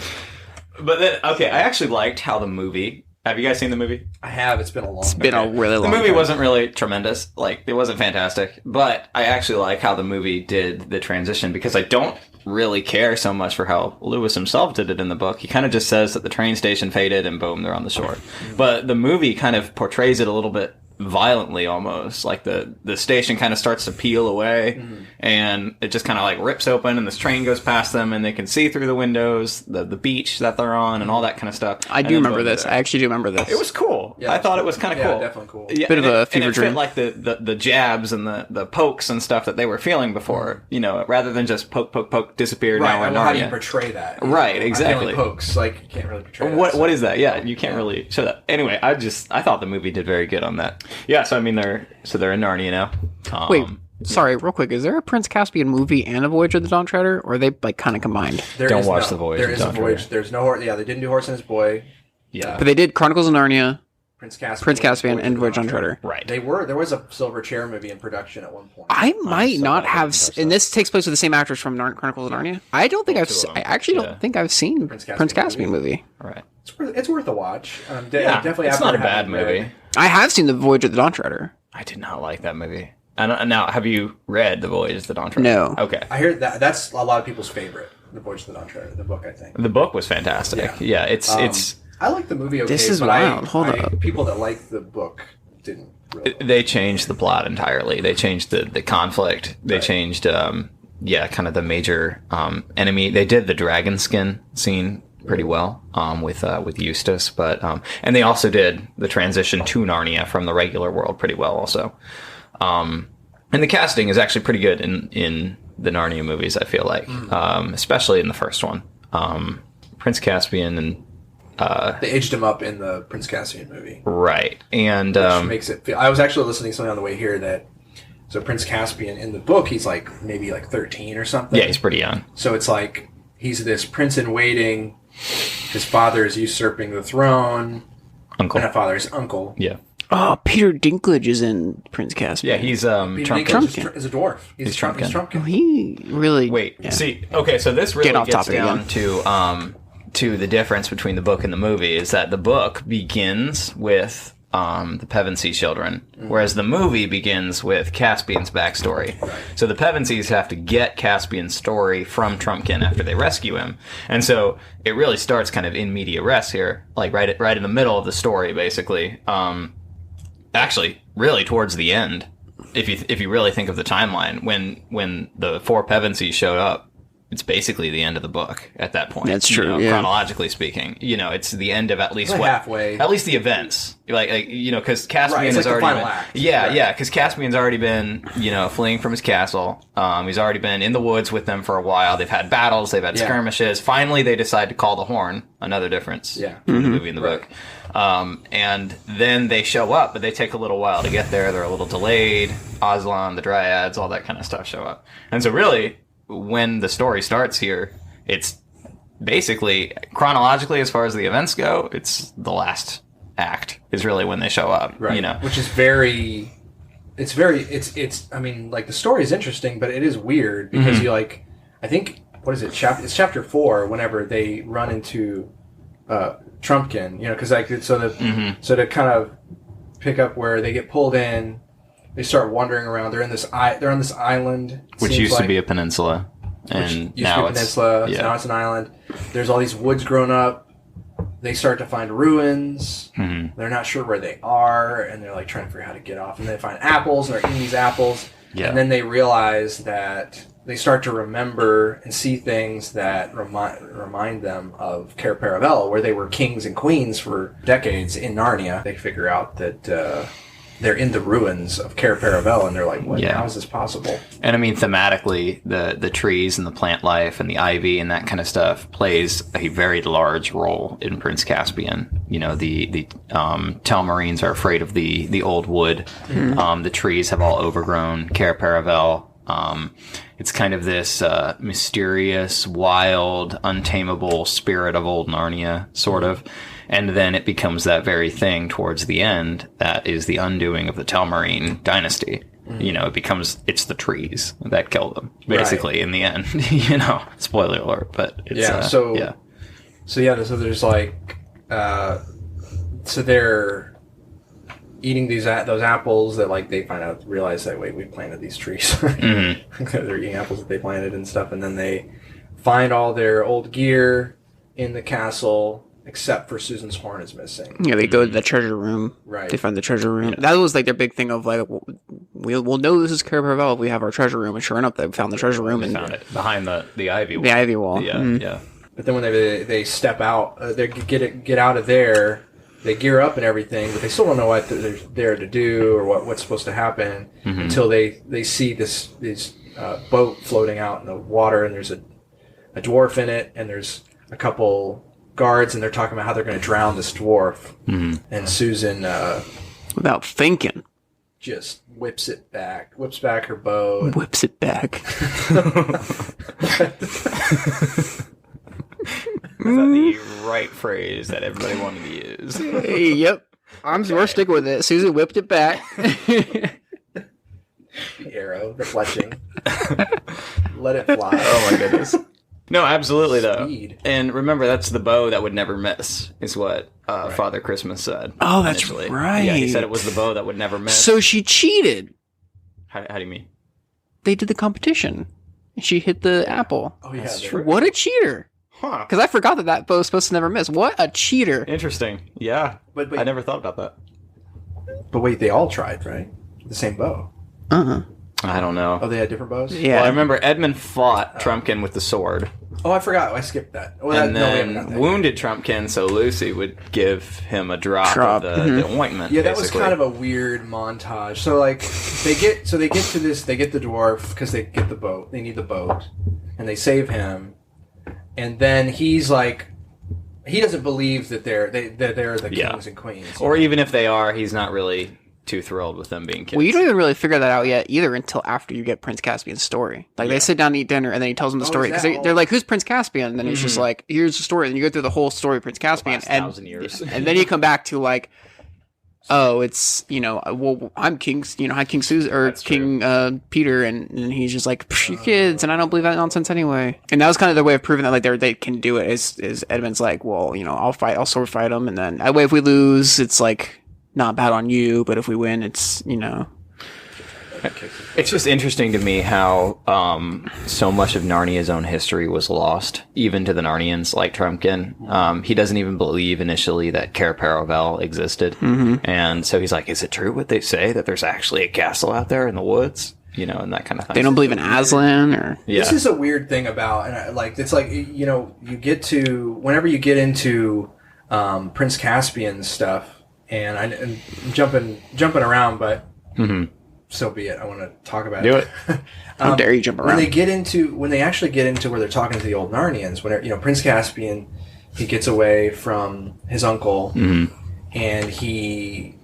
then, okay, I actually liked how the movie. Have you guys seen the movie?
I have. It's been a long time.
It's been a really long time.
The movie wasn't really tremendous. It wasn't fantastic. But I actually like how the movie did the transition because I don't really care so much for how Lewis himself did it in the book. He kind of just says that the train station faded and boom, they're on the shore. But the movie kind of portrays it a little bit violently almost. The station kind of starts to peel away and it just kind of rips open and this train goes past them and they can see through the windows the beach that they're on and all that kind of stuff.
I do remember this. I actually do remember this.
It was cool. Yeah, I thought it was kind of cool.
Yeah, definitely cool.
Yeah,
bit of a fever dream.
It fit the jabs and the pokes and stuff that they were feeling before, rather than just poke, disappear.
Right.
Now
Well, how do you portray that?
Right, exactly.
Pokes, you can't really portray that.
What is that? Yeah, you can't really show that. Anyway, I thought the movie did very good on that. Yeah, so they're in Narnia now.
Wait, sorry, real quick. Is there a Prince Caspian movie and a Voyage of the Dawn Treader, or are they kind of combined?
Don't watch the Voyage.
There is a Voyage. There's no. Yeah, they didn't do Horse and His Boy.
Yeah,
but they did Chronicles of Narnia,
Prince Caspian,
and Voyage of the Dawn Treader.
Right.
There was a Silver Chair movie in production at one point.
I might not have, and this takes place with the same actors from Chronicles of Narnia. I don't think I actually don't think I've seen Prince Caspian movie.
Right.
It's worth a watch.
Definitely. It's not a bad movie.
I have seen the Voyage of the Dawn Treader.
I did not like that movie. Now, have you read The Voyage of the Dawn Treader?
No.
Okay.
I hear that's a lot of people's favorite. The Voyage of the Dawn the book, I think.
The book was fantastic. Yeah, it's.
I like the movie. Okay,
This is
but
wild. Hold up.
People that like the book didn't. Really
They changed the plot entirely. They changed the conflict. They
Right.
changed, kind of the major enemy. They did the dragon skin scene pretty well with Eustace, but and they also did the transition to Narnia from the regular world pretty well also. And the casting is actually pretty good in the Narnia movies, I feel like, especially in the first one. Prince Caspian and
They aged him up in the Prince Caspian movie,
right, and
which makes it feel. I was actually listening to something on the way here that so Prince Caspian in the book he's like maybe like 13 or something.
yeah, he's pretty young.
So it's like he's this prince in waiting. His father is usurping the throne.
Uncle.
Not father, his uncle.
Yeah.
Oh, Peter Dinklage is in Prince Caspian.
Yeah, he's
Peter
Trumpkin.
Dinklage is a dwarf. He's
Trumpkin.
He's Trumpkin.
Oh, he really...
Wait,
yeah.
see, okay, so this really
Get off
gets
topic
down
again.
to the difference between the book and the movie is that the book begins with the Pevensey children, whereas the movie begins with Caspian's backstory. So the Pevenseys have to get Caspian's story from Trumpkin after they rescue him, and so it really starts kind of in media res here, like right in the middle of the story, basically. Actually, really towards the end, if you really think of the timeline, when the four Pevenseys showed up. It's basically the end of the book at that point.
That's true, yeah.
Chronologically speaking, it's the end of at least
Like
what
halfway.
at least the events, because Caspian
Right, it's
has
like the
already
final
been,
act.
yeah,
Right.
yeah, because Caspian's already been, fleeing from his castle. He's already been in the woods with them for a while. They've had battles, they've had
Yeah.
skirmishes. Finally, they decide to call the horn. Another difference
Yeah.
between the movie and the
Right.
book. And then they show up, but they take a little while to get there. They're a little delayed. Aslan, the Dryads, all that kind of stuff show up. And so really, when the story starts here, it's basically, chronologically, as far as the events go, it's the last act is really when they show up,
Right. Which is very, I mean, like the story is interesting, but it is weird because you like, I think, what is it? It's chapter 4 whenever they run into Trumpkin, because like, so to kind of pick up where they get pulled in, they start wandering around. They're on this island. it
Which
seems
used to
like.
be a peninsula. And
Used to
now
be a
it's
peninsula,
yeah.
so now it's an island. There's all these woods grown up. They start to find ruins.
Mhm.
They're not sure where they are, and they're like trying to figure out how to get off. And they find apples, and they're eating these apples.
Yeah.
And then they realize that they start to remember and see things that remind them of Cair Paravel, where they were kings and queens for decades in Narnia. They figure out that they're in the ruins of Cair Paravel, and they're like, "What?
Yeah.
How is this possible?"
And I mean, thematically, the trees and the plant life and the ivy and that kind of stuff plays a very large role in Prince Caspian. The Telmarines are afraid of the old wood. The trees have all overgrown Cair Paravel. It's kind of this mysterious, wild, untamable spirit of old Narnia, sort of. And then it becomes that very thing towards the end that is the undoing of the Telmarine dynasty. It's the trees that kill them, basically, in the end. Spoiler alert, but it's,
So there's like, so they're eating those apples that like they realize that wait, we planted these trees. They're eating apples that they planted and stuff, and then they find all their old gear in the castle. Except for Susan's horn is missing.
Yeah, they go to the treasure room.
Right.
They find the treasure room. That was like their big thing of like, we'll know this is Cair Paravel if we have our treasure room. And sure enough, they found the treasure room.
They found it behind the ivy wall.
The ivy wall.
Yeah,
Mhm.
yeah.
But then when they step out, they get out of there. They gear up and everything, but they still don't know what they're there to do or what's supposed to happen until they see this boat floating out in the water, and there's a dwarf in it, and there's a couple guards, and they're talking about how they're going to drown this dwarf. And Susan
Without thinking.
just whips back her bow.
Whips it back.
Is that the right phrase that everybody wanted to use?
Hey, yep. We're sticking with it. Susan whipped it back.
The arrow, the fletching. Let it fly.
Oh my goodness. No, absolutely though.
Speed.
And remember, that's the bow that would never miss, is what Father Christmas said.
Oh, that's
initially.
right.
Yeah, he said it was the bow that would never miss.
So she cheated.
How do you mean?
They did the competition. She hit the apple.
Oh yeah,
That's true.
What a cheater!
Huh.
Because I forgot that bow was supposed to never miss. What a cheater!
Interesting. Yeah.
But
I never thought about that.
But wait, they all tried, right? The same bow.
I don't know.
Oh, they had different bows.
Yeah.
Well, I remember Edmund fought Trumpkin with the sword.
Oh, I forgot. I skipped that. Oh,
And
we haven't got
then
that
wounded Trumpkin so Lucy would give him a drop
Drop.
of the ointment.
Yeah, that was
basically.
kind of a weird montage. So like they get to this, they get the dwarf because they get the boat. They need the boat, and they save him. And then he's like, he doesn't believe that they're the kings and queens.
Or even if they are, he's not really too thrilled with them being kids.
Well, you don't even really figure that out yet either until after you get Prince Caspian's story. Like they sit down to eat dinner, and then he tells them the story because they're like, "Who's Prince Caspian?" And then he's just like, "Here's the story." And you go through the whole story of Prince Caspian,
Last
and
1,000 years.
and then you come back to like, oh, it's well, I'm King, I'm King Susan or
That's
King Peter, and he's just like, "Psh, you kids," and I don't believe that nonsense anyway. And that was kind of their way of proving that like they can do it. Is Edmund's like, well, I'll sword fight him, and then that way if we lose, it's like. Not bad on you, but if we win, it's
It's just interesting to me how so much of Narnia's own history was lost, even to the Narnians like Trumpkin. He doesn't even believe initially that Cair Paravel existed. And so he's like, is it true what they say, that there's actually a castle out there in the woods? And that kind of thing.
they don't believe in Aslan or
This is a weird thing about, and it's like, you get to, whenever you get into Prince Caspian's stuff, and I'm jumping around, but so be it. I want to talk about
Do
it.
how dare you jump around?
When they actually get into where they're talking to the old Narnians, when Prince Caspian, he gets away from his uncle, and he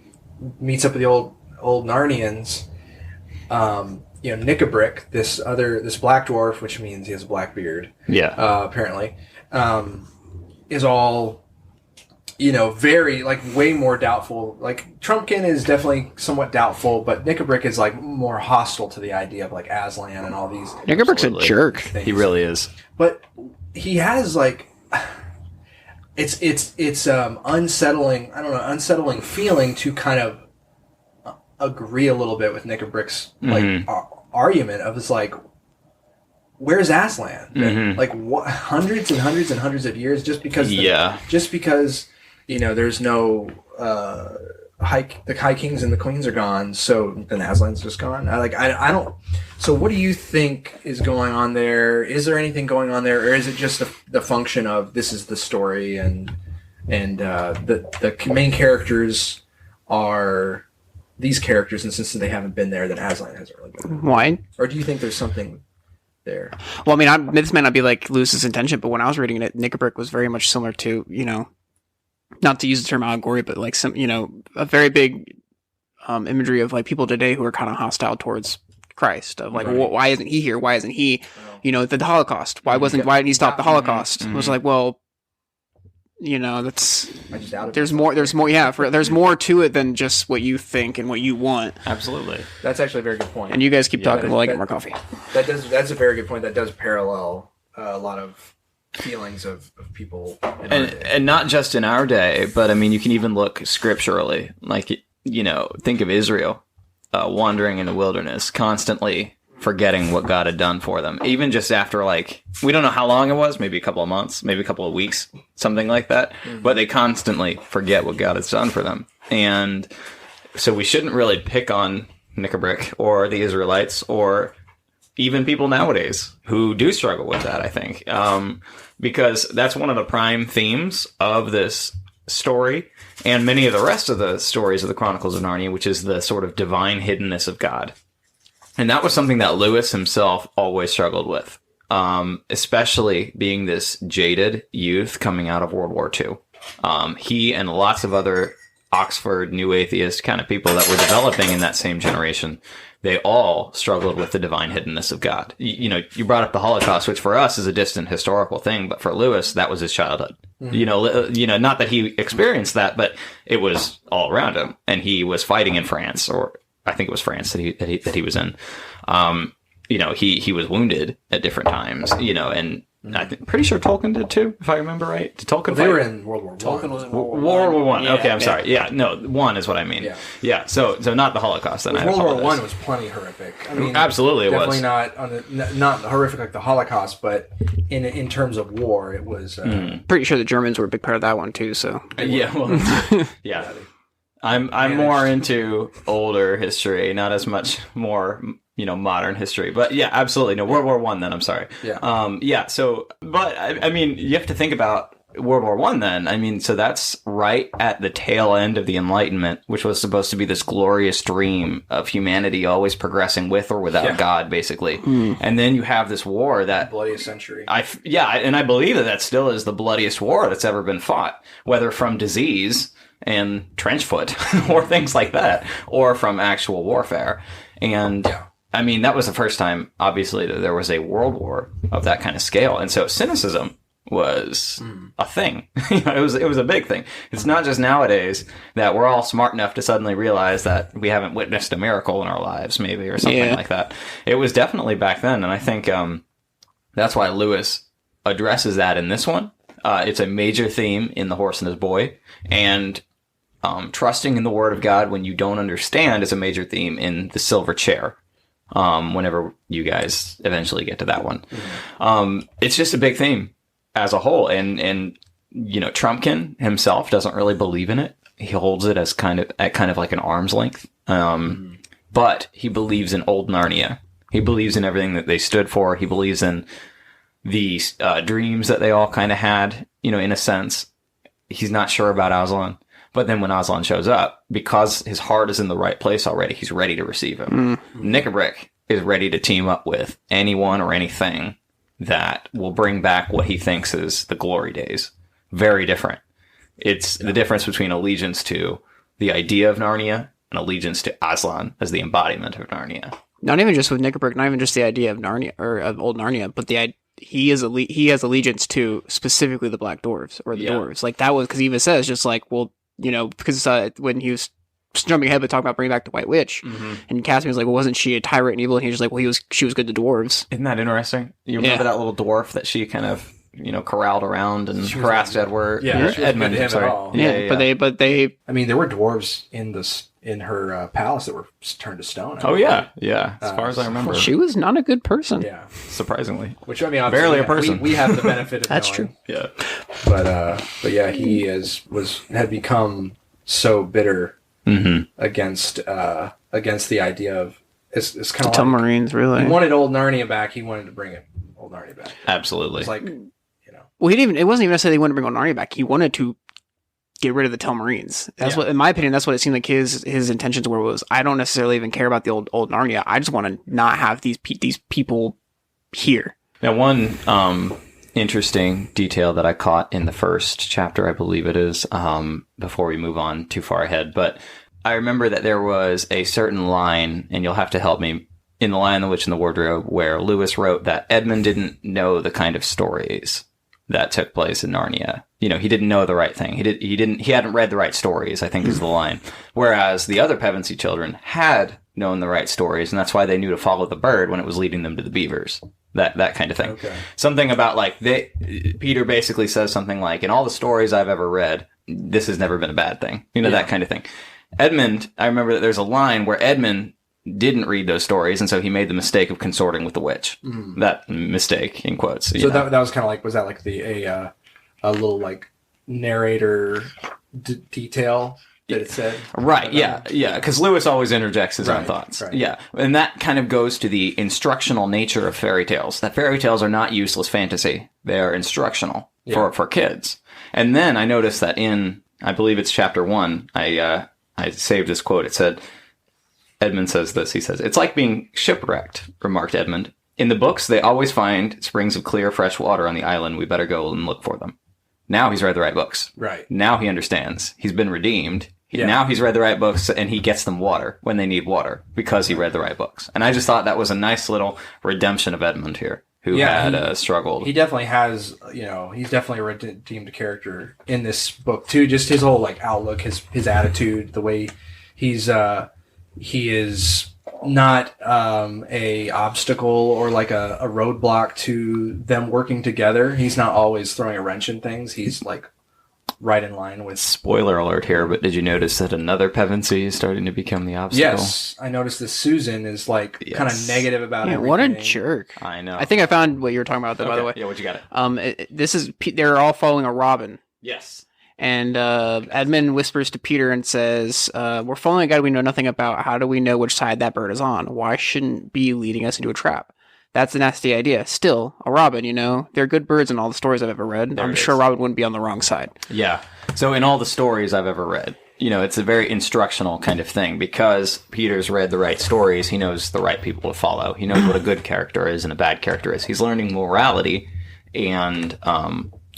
meets up with the old Narnians. Nickabrick, this black dwarf, which means he has a black beard.
Yeah.
Apparently, is all. Very, like, way more doubtful. Like, Trumpkin is definitely somewhat doubtful, but Nickabrick is, like, more hostile to the idea of, like, Aslan and all these
Nickabrick's a jerk.
things.
He really is.
But he has, like, it's unsettling, I don't know, unsettling feeling to kind of agree a little bit with Nickabrick's, like, argument of, it's like, where's Aslan? Like, what, hundreds and hundreds and hundreds of years just because there's no the High Kings and the Queens are gone, so then Aslan's just gone. I don't. So what do you think is going on there? Is there anything going on there, or is it just the function of this is the story and the main characters are these characters, and since they haven't been there, then Aslan hasn't really been there?
Why?
Or do you think there's something there?
Well, I mean, this may not be like Lewis's intention, but when I was reading it, Nickabrick was very much similar to not to use the term allegory, but like some, a very big imagery of like people today who are kind of hostile towards Christ. Of like, why isn't he here? Why isn't he? The Holocaust. Why didn't he stop the Holocaust? It was like, well, that's there's more. Yeah, there's more to it than just what you think and what you want.
Absolutely.
That's actually a very good point.
And you guys keep talking while I get more coffee.
That's a very good point. That does parallel a lot of feelings of people in our day.
And not just in our day, but I mean, you can even look scripturally. Like, think of Israel wandering in the wilderness, constantly forgetting what God had done for them. Even just after, like, we don't know how long it was, maybe a couple of months, maybe a couple of weeks, something like that. But they constantly forget what God has done for them. And so we shouldn't really pick on Nickabrick or the Israelites or even people nowadays who do struggle with that, I think. Because that's one of the prime themes of this story and many of the rest of the stories of the Chronicles of Narnia, which is the sort of divine hiddenness of God. And that was something that Lewis himself always struggled with, especially being this jaded youth coming out of World War II. He and lots of other Oxford New Atheist kind of people that were developing in that same generation, they all struggled with the divine hiddenness of God. You brought up the Holocaust, which for us is a distant historical thing, but for Lewis, that was his childhood. Not that he experienced that, but it was all around him, and he was fighting in France, or I think it was France that he was in. He was wounded at different times, and Pretty sure Tolkien did too, if I remember right. Did Tolkien?
They were in World War
Tolkien
One.
was in
World War One.
Yeah,
okay, I'm sorry. Yeah, no, one is what I mean. Yeah. So not the Holocaust. Then
World War One was plenty horrific. I mean,
absolutely, it was
definitely not horrific like the Holocaust, but in terms of war, it was.
Pretty sure the Germans were a big part of that one too. So
yeah, well, yeah. I'm more into older history, not as much more modern history. But yeah, absolutely. No, World War One. Then I'm sorry.
Yeah.
So, but I mean, you have to think about World War One. Then I mean, so that's right at the tail end of the Enlightenment, which was supposed to be this glorious dream of humanity always progressing with or without God, basically. And then you have this war that
bloodiest century.
And I believe that still is the bloodiest war that's ever been fought, whether from disease and trench foot or things like that, or from actual warfare. And I mean, that was the first time, obviously, that there was a world war of that kind of scale. And so cynicism was a thing. It was a big thing. It's not just nowadays that we're all smart enough to suddenly realize that we haven't witnessed a miracle in our lives, maybe, or something like that. It was definitely back then. And I think that's why Lewis addresses that in this one. It's a major theme in The Horse and His Boy. And trusting in the Word of God when you don't understand is a major theme in The Silver Chair. Whenever you guys eventually get to that one. It's just a big theme as a whole. And Trumpkin himself doesn't really believe in it. He holds it as kind of like an arm's length. But he believes in old Narnia. He believes in everything that they stood for. He believes in the dreams that they all kind of had, in a sense. He's not sure about Aslan. But then when Aslan shows up, because his heart is in the right place already, he's ready to receive him. Knickerbrick is ready to team up with anyone or anything that will bring back what he thinks is the glory days. Very different. It's the difference between allegiance to the idea of Narnia and allegiance to Aslan as the embodiment of Narnia.
Not even just with Knickerbrick, not even just the idea of Narnia or of old Narnia, but he has allegiance to specifically the Black Dwarves or the Dwarves. Like that was because he even says just like, well, because when he was jumping ahead but talking about bringing back the White Witch, and Caspian was like, well, wasn't she a tyrant and evil? And he was just like, well, she was good to dwarves.
Isn't that interesting? You remember that little dwarf that she kind of corralled around and harassed Edward?
Yeah,
Edmund. I'm sorry.
But they.
I mean, there were dwarves in her palace that were turned to stone.
As far as I remember,
she was not a good person.
Yeah,
surprisingly.
Which I mean,
barely a person.
We have the benefit of
that's
knowing.
true.
Yeah, but yeah, he had become so bitter against the idea of it's kind of
like Marines. Really,
he wanted old Narnia back. He wanted to bring old Narnia back.
Absolutely.
It's like
well, it wasn't even necessarily he wanted to bring old Narnia back. He wanted to get rid of the Telmarines. That's what, in my opinion, that's what it seemed like his intentions were. Was I don't necessarily even care about the old Narnia. I just want to not have these people here.
Now, one interesting detail that I caught in the first chapter, I believe it is, before we move on too far ahead, but I remember that there was a certain line, and you'll have to help me, in The Lion, the Witch, and the Wardrobe, where Lewis wrote that Edmund didn't know the kind of stories that took place in Narnia. He didn't know the right thing. He hadn't read the right stories, I think is the line. Whereas the other Pevensey children had known the right stories, and that's why they knew to follow the bird when it was leading them to the beavers. That kind of thing. Okay. Something about Peter basically says something like, in all the stories I've ever read, this has never been a bad thing. That kind of thing. Edmund, I remember that there's a line where Edmund didn't read those stories, and so he made the mistake of consorting with the witch. That mistake, in quotes.
So that was kind of like, was that like a little like narrator detail that it said?
Right, yeah, because Lewis always interjects his own thoughts. Right. Yeah, and that kind of goes to the instructional nature of fairy tales, that fairy tales are not useless fantasy. They are instructional for kids. And then I noticed that in, I believe it's chapter 1, I saved this quote. It said, Edmund says this, he says, "It's like being shipwrecked," remarked Edmund. "In the books, they always find springs of clear, fresh water on the island. We better go and look for them." Now he's read the right books.
Right.
Now he understands. He's been redeemed. Now he's read the right books, and he gets them water when they need wader because he read the right books. And I just thought that was a nice little redemption of Edmund here, who had struggled.
He definitely has, he's definitely a redeemed character in this book, too. Just his whole, outlook, his attitude, the way he is, not a obstacle or like a roadblock to them working together. He's not always throwing a wrench in things. He's like right in line with.
Spoiler alert here, but did you notice that another Pevensey is starting to become the obstacle?
Yes, I noticed that Susan is like kind of negative about everything.
What a jerk!
I know.
I think I found what you were talking about, though, by the way.
Yeah, what you got?
This is they're all following a robin.
Yes.
And Edmund whispers to Peter and says, "We're following a guy we know nothing about. How do we know which side that bird is on? Why shouldn't be leading us into a trap? That's a nasty idea. Still, a robin, they're good birds in all the stories I've ever read. I'm sure Robin wouldn't be on the wrong side."
Yeah. So in all the stories I've ever read, it's a very instructional kind of thing because Peter's read the right stories. He knows the right people to follow. He knows what a good character is and a bad character is. He's learning morality and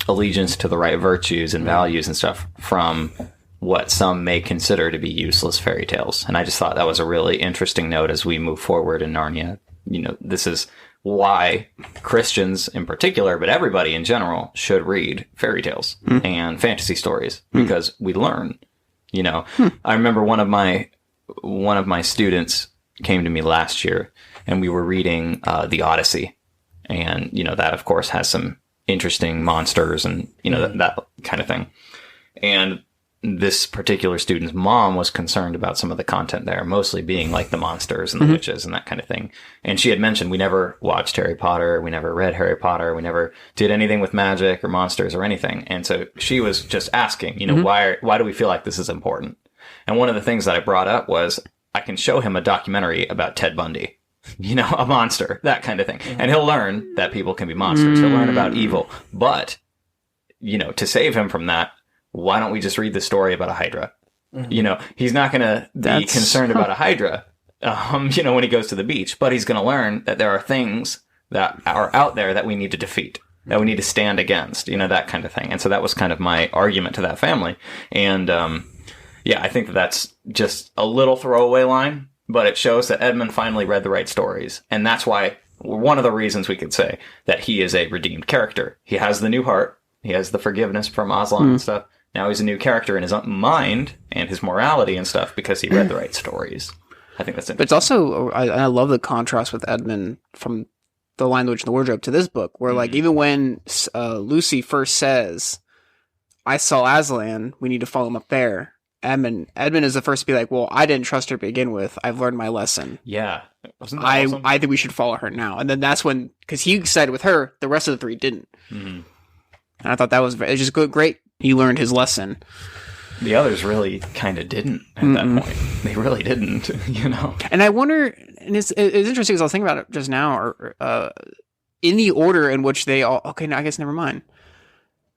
allegiance to the right virtues and values and stuff from what some may consider to be useless fairy tales. And I just thought that was a really interesting note as we move forward in Narnia. This is why Christians in particular, but everybody in general, should read fairy tales and fantasy stories because we learn. I remember one of my students came to me last year and we were reading the Odyssey, and that of course has some interesting monsters and that kind of thing. And this particular student's mom was concerned about some of the content there, mostly being like the monsters and the witches and that kind of thing. And she had mentioned we never watched Harry Potter, we never read Harry Potter, we never did anything with magic or monsters or anything. And so she was just asking, why do we feel like this is important? And one of the things that I brought up was I can show him a documentary about Ted Bundy. A monster, that kind of thing. And he'll learn that people can be monsters. He'll learn about evil. But, to save him from that, why don't we just read the story about a Hydra? He's not going to be concerned about a Hydra, when he goes to the beach. But he's going to learn that there are things that are out there that we need to defeat, that we need to stand against, that kind of thing. And so that was kind of my argument to that family. And, I think that's just a little throwaway line. But it shows that Edmund finally read the right stories. And that's why one of the reasons we could say that he is a redeemed character. He has the new heart. He has the forgiveness from Aslan and stuff. Now he's a new character in his own mind and his morality and stuff because he read the right stories. I think that's interesting.
But it's also, I love the contrast with Edmund from The Lion, the Witch, and the Wardrobe to this book, where like even when Lucy first says, "I saw Aslan, we need to follow him up there," Edmund is the first to be like, "Well, I didn't trust her to begin with. I've learned my lesson.
Yeah. Wasn't that awesome?
I think we should follow her now." And then that's when, because he sided with her, the rest of the three didn't. And I thought that was just great. He learned his lesson.
The others really kind of didn't at that point. They really didn't,
And I wonder, and it's interesting because I was thinking about it just now, or in the order in which they all, okay, no, I guess never mind.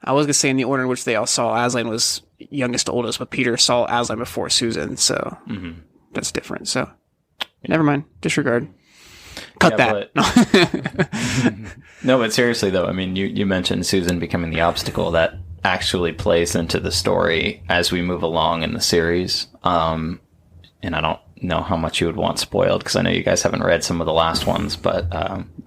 I was going to say in the order in which they all saw Aslan was youngest to oldest, but Peter saw Aslan before Susan, so that's different. So never mind. Disregard. Cut that.
No, but seriously though, I mean, you mentioned Susan becoming the obstacle. That actually plays into the story as we move along in the series. And I don't know how much you would want spoiled because I know you guys haven't read some of the last ones, but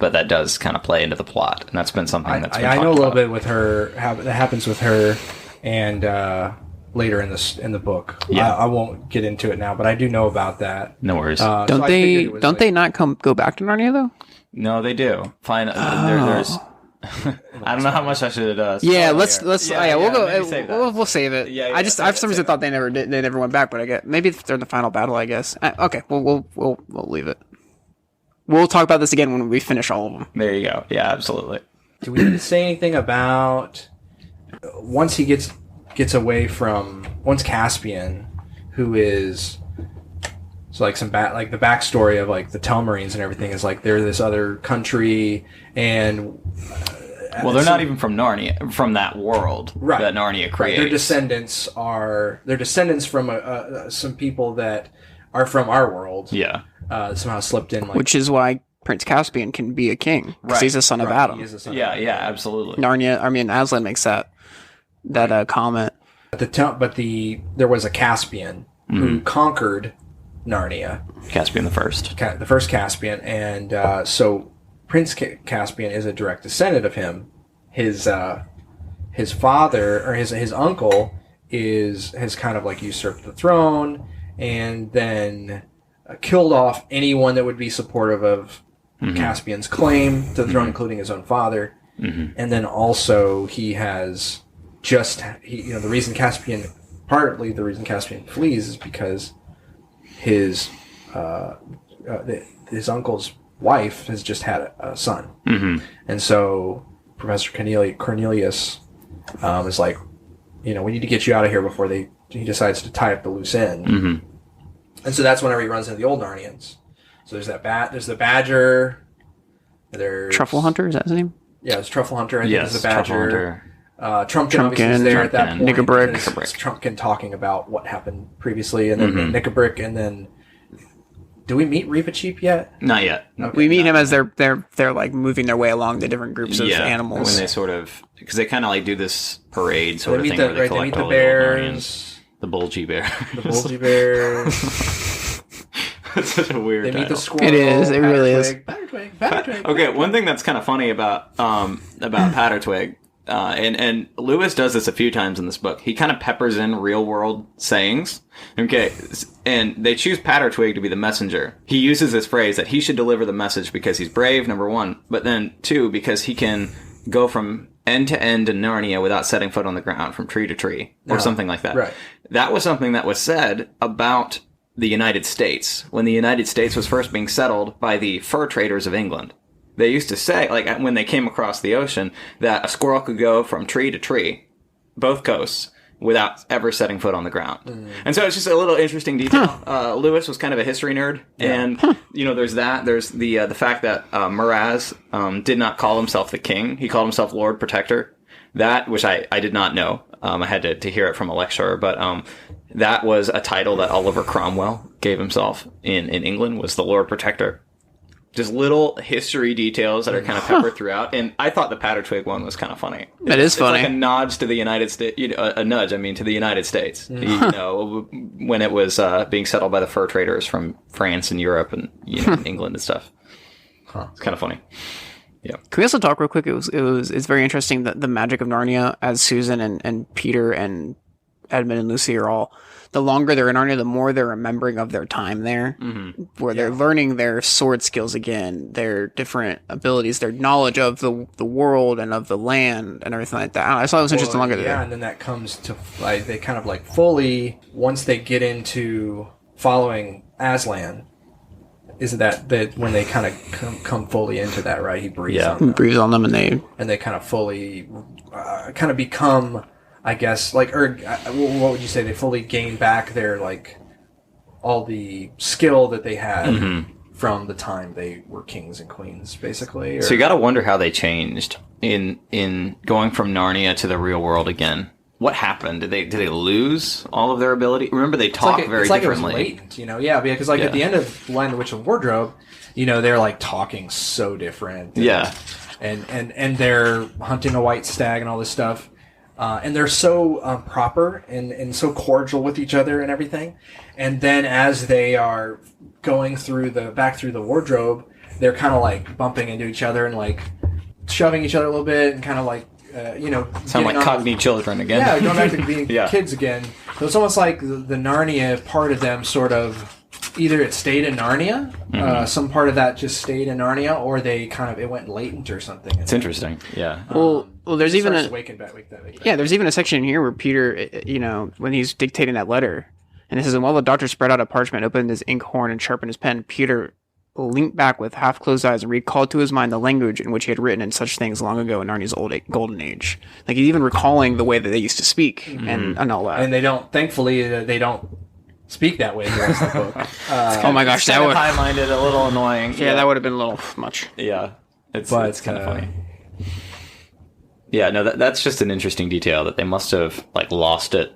that does kind of play into the plot, and that's been something that's been
I know a little
about.
bit with her that happens with her, and later in the book.
Yeah.
I won't get into it now, but I do know about that.
No worries.
Don't they not go back to Narnia though?
No, they do. Fine. There's. I don't know how much I should.
Let's. We'll save it. I for some reason thought they never did. They never went back, but I get maybe they're in the final battle. I guess. Okay, we'll leave it. We'll talk about this again when we finish all of them.
There you go. Yeah, absolutely.
Do we need to say anything about once he gets away from Caspian, who is. So like the backstory of like the Telmarines and everything is like they're this other country and
well, they're not even from Narnia, from that world that Narnia creates.
Right. Their descendants from some people that are from our world.
Yeah.
Somehow slipped in,
which is why Prince Caspian can be a king because he's a son of Adam.
Yeah, absolutely.
Aslan makes that comment.
There was a Caspian who conquered Narnia.
Caspian the First.
The first Caspian. And so Prince Caspian is a direct descendant of him. His father, or his uncle, has kind of like usurped the throne. And then killed off anyone that would be supportive of Caspian's claim to the throne, including his own father. And then also he has the reason Caspian flees is because his uncle's wife has just had a son. And so Professor Cornelius is like, we need to get you out of here before he decides to tie up the loose end. And so that's whenever he runs into the old Narnians. So there's there's the Badger. There's
Truffle Hunter, is that his name?
Yeah, it's Truffle Hunter. I think
Yes,
it's the Badger. Trumpkin obviously is there at that point.
Nickabrick.
It's Trumpkin talking about what happened previously, and then Nickabrick, and then do we meet Reepicheep yet?
Not yet.
Okay, we meet him as they're like moving their way along the different groups of animals.
When they sort of, because they kind of like do this parade sort of thing where they
they meet
collect
the
all the old
bears,
the bulgy bear.
the bulgy bears.
That's such a weird
They meet
title.
the squirrel.
It is. It really is.
Pattertwig.
Okay, one thing that's kind of funny about Pattertwig, and Lewis does this a few times in this book. He kind of peppers in real world sayings. Okay, and they choose Pattertwig to be the messenger. He uses this phrase that he should deliver the message because he's brave, number one, but then two, because he can go from end to end in Narnia without setting foot on the ground, from tree to tree, or something like that.
Right.
That was something that was said about the United States when the United States was first being settled by the fur traders of England. They used to say, like when they came across the ocean, that a squirrel could go from tree to tree, both coasts, without ever setting foot on the ground. And so it's just a little interesting detail. Lewis was kind of a history nerd, and there's that. There's the fact that Miraz did not call himself the king; he called himself Lord Protector. That, which I did not know. I had to hear it from a lecturer, but that was a title that Oliver Cromwell gave himself in England, was the Lord Protector. Just little history details that are kind of peppered throughout, and I thought the Pattertwig one was kind of funny.
It's funny.
It's like a nod to the United States, to the United States. When it was being settled by the fur traders from France and Europe and England and stuff. It's kind of funny. Yeah.
Can we also talk real quick? It's very interesting that the magic of Narnia, as Susan and Peter and Edmund and Lucy are all, the longer they're in Narnia, the more they're remembering of their time there, where they're learning their sword skills again, their different abilities, their knowledge of the world and of the land and everything like that. I thought it was interesting longer there.
Yeah, and then that comes to, like, they kind of like fully, once they get into following Aslan, is that when they kind of come fully into that, right? He breathes on them.
Breathes on them, and they
kind of fully kind of become, I guess, like, or what would you say? They fully gain back their, like, all the skill that they had from the time they were kings and queens, basically.
So you got to wonder how they changed in going from Narnia to the real world again. What happened? Did they lose all of their ability? Remember, they talk very differently.
Like it was latent, yeah, because at the end of Lion, the Witch, and Wardrobe, they're like talking so different. And they're hunting a white stag and all this stuff. And they're so proper and so cordial with each other and everything. And then as they are going back through the wardrobe, they're kind of like bumping into each other and like shoving each other a little bit and kind of like,
sound like cognate children again.
Yeah, going back to being kids again. So it's almost like the Narnia part of them sort of, either it stayed in Narnia, some part of that just stayed in Narnia, or it went latent or something.
It's interesting. Yeah.
Well, there's even
there's
even a section in here where Peter, when he's dictating that letter, and it says, and while the doctor spread out a parchment, opened his inkhorn, and sharpened his pen, Peter leaned back with half-closed eyes and recalled to his mind the language in which he had written in such things long ago in Narnia's golden age. Like, he's even recalling the way that they used to speak and all that.
And thankfully, they don't speak that way in the rest of the book.
Oh my gosh, that would
high-minded, a little annoying.
Yeah, that would have been a little much.
Yeah, it's kind of funny. Yeah, no, that's just an interesting detail that they must have like lost it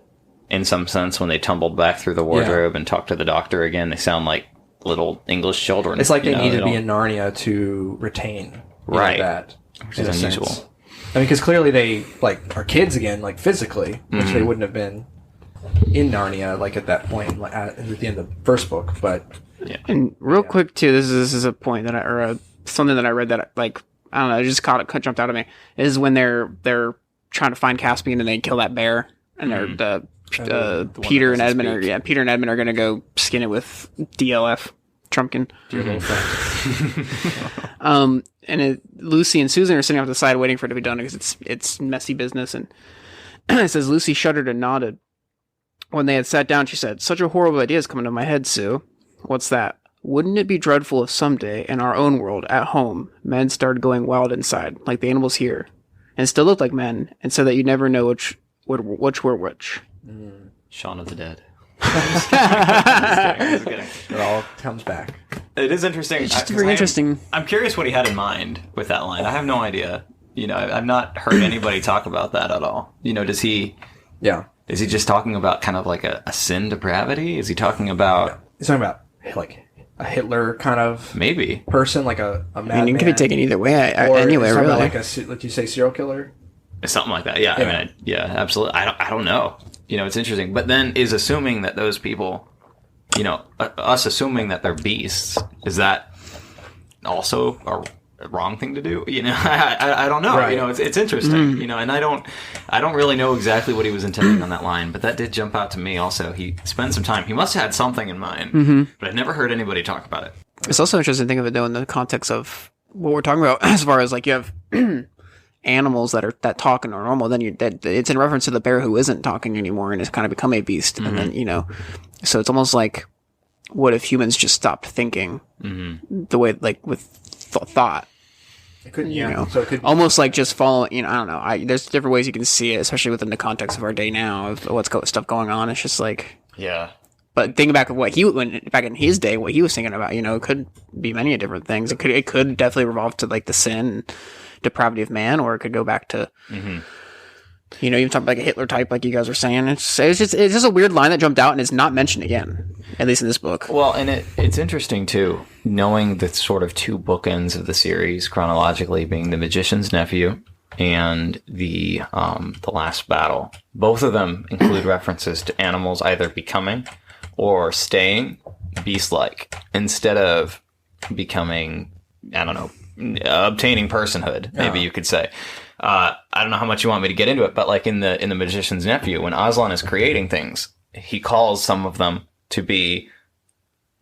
in some sense when they tumbled back through the wardrobe and talked to the doctor again. They sound like little English children.
It's like they need to be in Narnia to retain that,
which is unusual.
I mean, because clearly they like are kids again, like physically, which they wouldn't have been in Narnia, like at that point, like, at the end of the first book. But
and real quick too, this is a point that something that I read that like I don't know, it just jumped out at me. Is when they're trying to find Caspian and they kill that bear, and they're Peter and Edmund are gonna go skin it with DLF. Trumpkin.
Your little friend.
Lucy and Susan are sitting off to the side waiting for it to be done because it's messy business. And it says Lucy shuddered and nodded. When they had sat down, she said, "Such a horrible idea has come into my head, Sue." "What's that?" "Wouldn't it be dreadful if someday, in our own world, at home, men started going wild inside, like the animals here, and still looked like men, and so that you'd never know which were which?"
Shaun of the Dead.
It all comes back.
It is interesting.
It's just very interesting.
I'm curious what he had in mind with that line. I have no idea. I've not heard anybody talk about that at all. Does he...
Yeah.
Is he just talking about kind of like a sin depravity? Is he talking about...
He's talking about, like, a Hitler kind of...
Maybe.
...person, like a madman.
I mean, it could be taken either way. Anyway,
really.
Like
like you say, serial killer?
Something like that, yeah.
Yeah.
I mean, absolutely. I don't know. It's interesting. But then is assuming that those people, us assuming that they're beasts, is that also a wrong thing to do? I don't know.
Right.
It's interesting. And I don't really know exactly what he was intending on that line, but that did jump out to me. Also, he spent some time. He must have had something in mind, but I've never heard anybody talk about it.
It's also interesting to think of it though in the context of what we're talking about, as far as like you have animals that talk and are normal. Then it's in reference to the bear who isn't talking anymore and has kind of become a beast, and then so it's almost like, what if humans just stopped thinking the way, like, with thought?
It could,
So it could almost like just follow. I don't know. There's different ways you can see it, especially within the context of our day now of what's stuff going on. It's just like,
yeah.
But thinking back of back in his day, what he was thinking about, it could be many different things. It could definitely revolve to like the sin and depravity of man, or it could go back to, even talking about like a Hitler type, like you guys were saying. It's just a weird line that jumped out and is not mentioned again, at least in this book.
Well, and it's interesting too, knowing the sort of two bookends of the series chronologically being The Magician's Nephew and the Last Battle. Both of them include references to animals either becoming or staying beast-like instead of becoming, I don't know, obtaining personhood, maybe you could say. I don't know how much you want me to get into it, but like in the Magician's Nephew, when Aslan is creating things, he calls some of them to be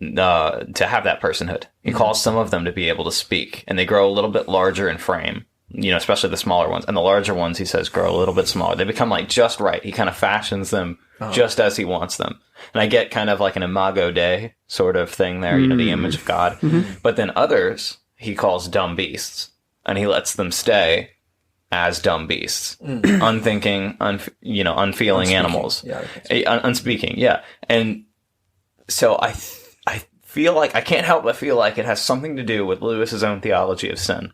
to have that personhood. He calls some of them to be able to speak, and they grow a little bit larger in frame. Especially the smaller ones, and the larger ones, he says, grow a little bit smaller. They become like just right. He kind of fashions them just as he wants them. And I get kind of like an Imago Dei sort of thing there, the image of God. But then others he calls dumb beasts, and he lets them stay as dumb beasts, unthinking, unfeeling animals, unspeaking, yeah. And so I feel like I can't help but feel like it has something to do with Lewis's own theology of sin.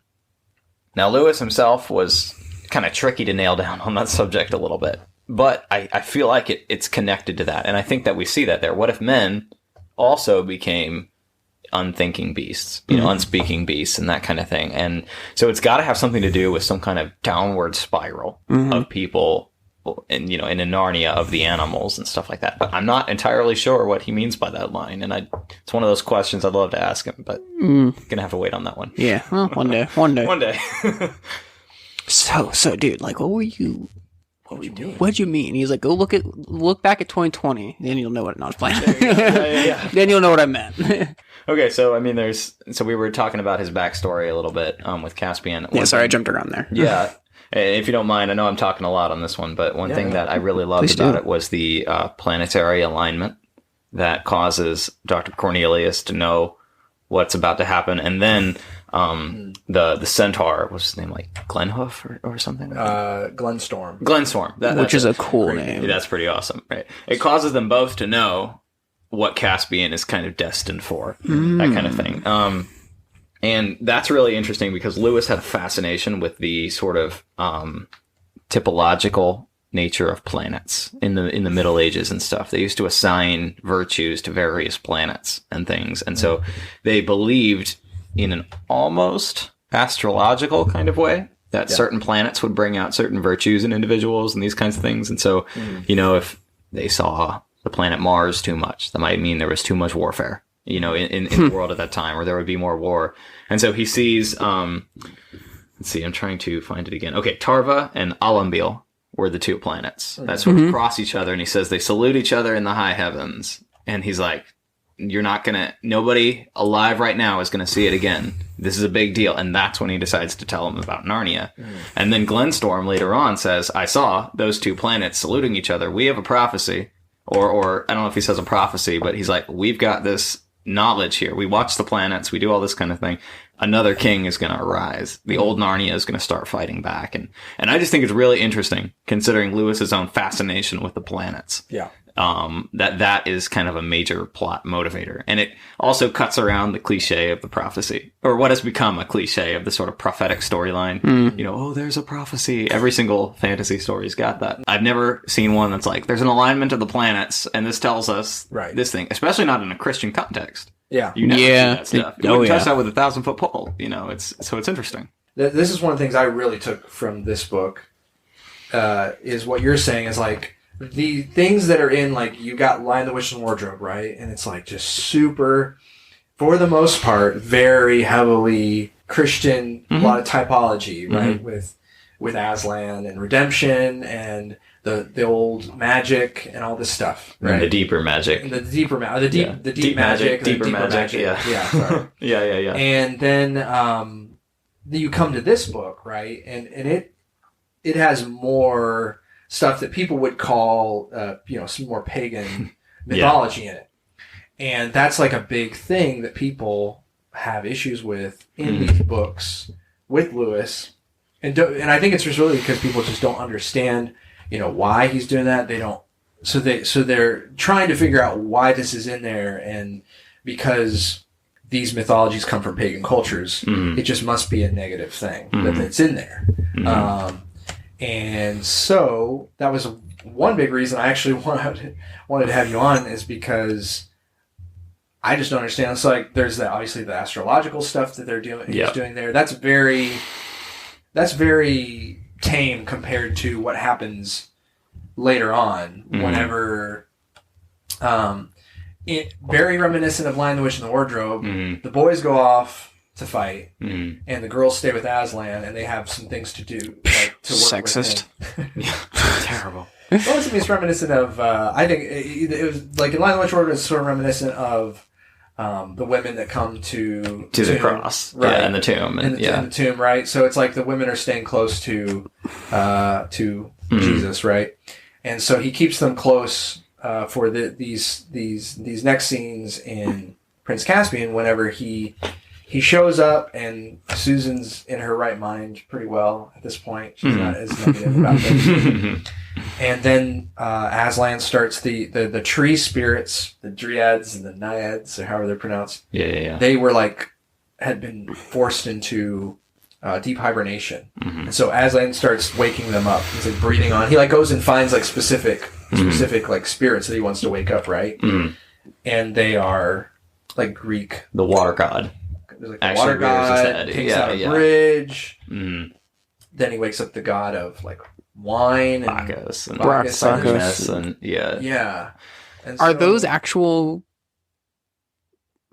Now, Lewis himself was kind of tricky to nail down on that subject a little bit, but I feel like it's connected to that, and I think that we see that there. What if men also became unthinking beasts, unspeaking beasts and that kind of thing? And so it's got to have something to do with some kind of downward spiral of people, and and in Narnia of the animals and stuff like that. But I'm not entirely sure what he means by that line, and it's one of those questions I'd love to ask him, but gonna have to wait on that one.
Yeah, well, one day.
One day.
So, dude, like, what were you
doing?
What'd you mean? He's like, go look back at 2020, then you'll know what. No, I was playing.
Yeah.
Then you'll know what I meant.
Okay, so I mean, so we were talking about his backstory a little bit with Caspian.
Yeah, sorry, I jumped around there.
Yeah. If you don't mind, I know I'm talking a lot on this one, but one thing that I really loved about it was the planetary alignment that causes Dr. Cornelius to know what's about to happen. And then the centaur, what's his name, like Glenhoof or something?
Glenstorm.
Glenstorm.
Which is a cool name.
Yeah, that's pretty awesome, right? It causes them both to know what Caspian is kind of destined for, that kind of thing. And that's really interesting because Lewis had a fascination with the sort of typological nature of planets in the Middle Ages and stuff. They used to assign virtues to various planets and things. And so they believed in an almost astrological kind of way that certain planets would bring out certain virtues in individuals and these kinds of things. And so, if they saw the planet Mars too much, that might mean there was too much warfare. In the world at that time, or there would be more war. And so he sees, let's see, I'm trying to find it again. Okay, Tarva and Alambil were the two planets that sort of cross each other, and he says they salute each other in the high heavens. And he's like, you're not gonna, nobody alive right now is gonna see it again. This is a big deal. And that's when he decides to tell him about Narnia. And then Glenstorm later on says, I saw those two planets saluting each other. We have a prophecy. Or I don't know if he says a prophecy, but he's like, we've got this knowledge here. We watch the planets. We do all this kind of thing. Another king is going to arise. The old Narnia is going to start fighting back. And I just think it's really interesting, considering Lewis's own fascination with the planets.
Yeah.
That is kind of a major plot motivator. And it also cuts around the cliche of the prophecy, or what has become a cliche of the sort of prophetic storyline. You know, oh, there's a prophecy. Every single fantasy story's got that. I've never seen one that's like, there's an alignment of the planets, and this tells us this thing, especially not in a Christian context.
Yeah.
You never see that stuff. You wouldn't touch that with a 1,000-foot pole. You know, it's interesting.
This is one of the things I really took from this book, is what you're saying is like, the things that are in, like, you got Lion, the Witch, and the Wardrobe, right? And it's like just super, for the most part, very heavily Christian, a lot of typology, right? With Aslan and redemption and the old magic and all this stuff, right?
And the deeper magic.
And the deeper magic. The deep magic.
Deeper magic.
Yeah, sorry.
Yeah.
And then you come to this book, right? And it has more stuff that people would call, some more pagan mythology in it. And that's like a big thing that people have issues with in these books with Lewis. And I think it's just really because people just don't understand, why he's doing that. They don't. So they're trying to figure out why this is in there. And because these mythologies come from pagan cultures, it just must be a negative thing that it's in there. And so that was one big reason I actually wanted to have you on, is because I just don't understand. It's like there's obviously the astrological stuff that they're doing. He's doing there. That's very tame compared to what happens later on. Whenever, very reminiscent of Lion, the Witch, and the Wardrobe. The boys go off to fight, and the girls stay with Aslan, and they have some things to do, like to work
Sexist.
with him. Terrible. Well, it's reminiscent of, I think it was like in Lion, the Witch, and the Wardrobe, it's sort of reminiscent of the women that come to
the cross, right, and the tomb,
and the tomb, right? So it's like the women are staying close to Jesus, right? And so he keeps them close for these next scenes in Prince Caspian. Whenever he shows up, and Susan's in her right mind pretty well at this point. She's not as negative about things. And then Aslan starts the tree spirits, the dryads and the naiads, or however they're pronounced.
Yeah.
They were had been forced into deep hibernation. And so Aslan starts waking them up. He's like breathing on. He goes and finds specific spirits that he wants to wake up, right? And they are Greek.
The water god.
There's the water god, takes out a bridge. Then he wakes up the god of wine and
Bacchus and
Bacchus
and
yeah. And
are those actual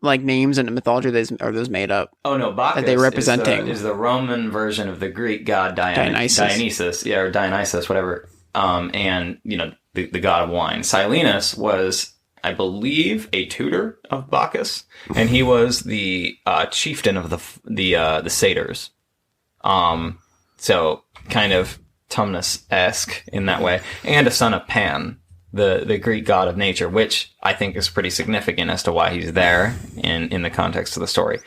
names in the mythology? Are those made up?
Oh no, Bacchus
are they representing
is the Roman version of the Greek god Dionysus, or Dionysus, whatever. And the god of wine. Silenus was, I believe, a tutor of Bacchus, and he was the chieftain of the satyrs. So kind of Tumnus-esque in that way, and a son of Pan, the Greek god of nature, which I think is pretty significant as to why he's there in the context of the story.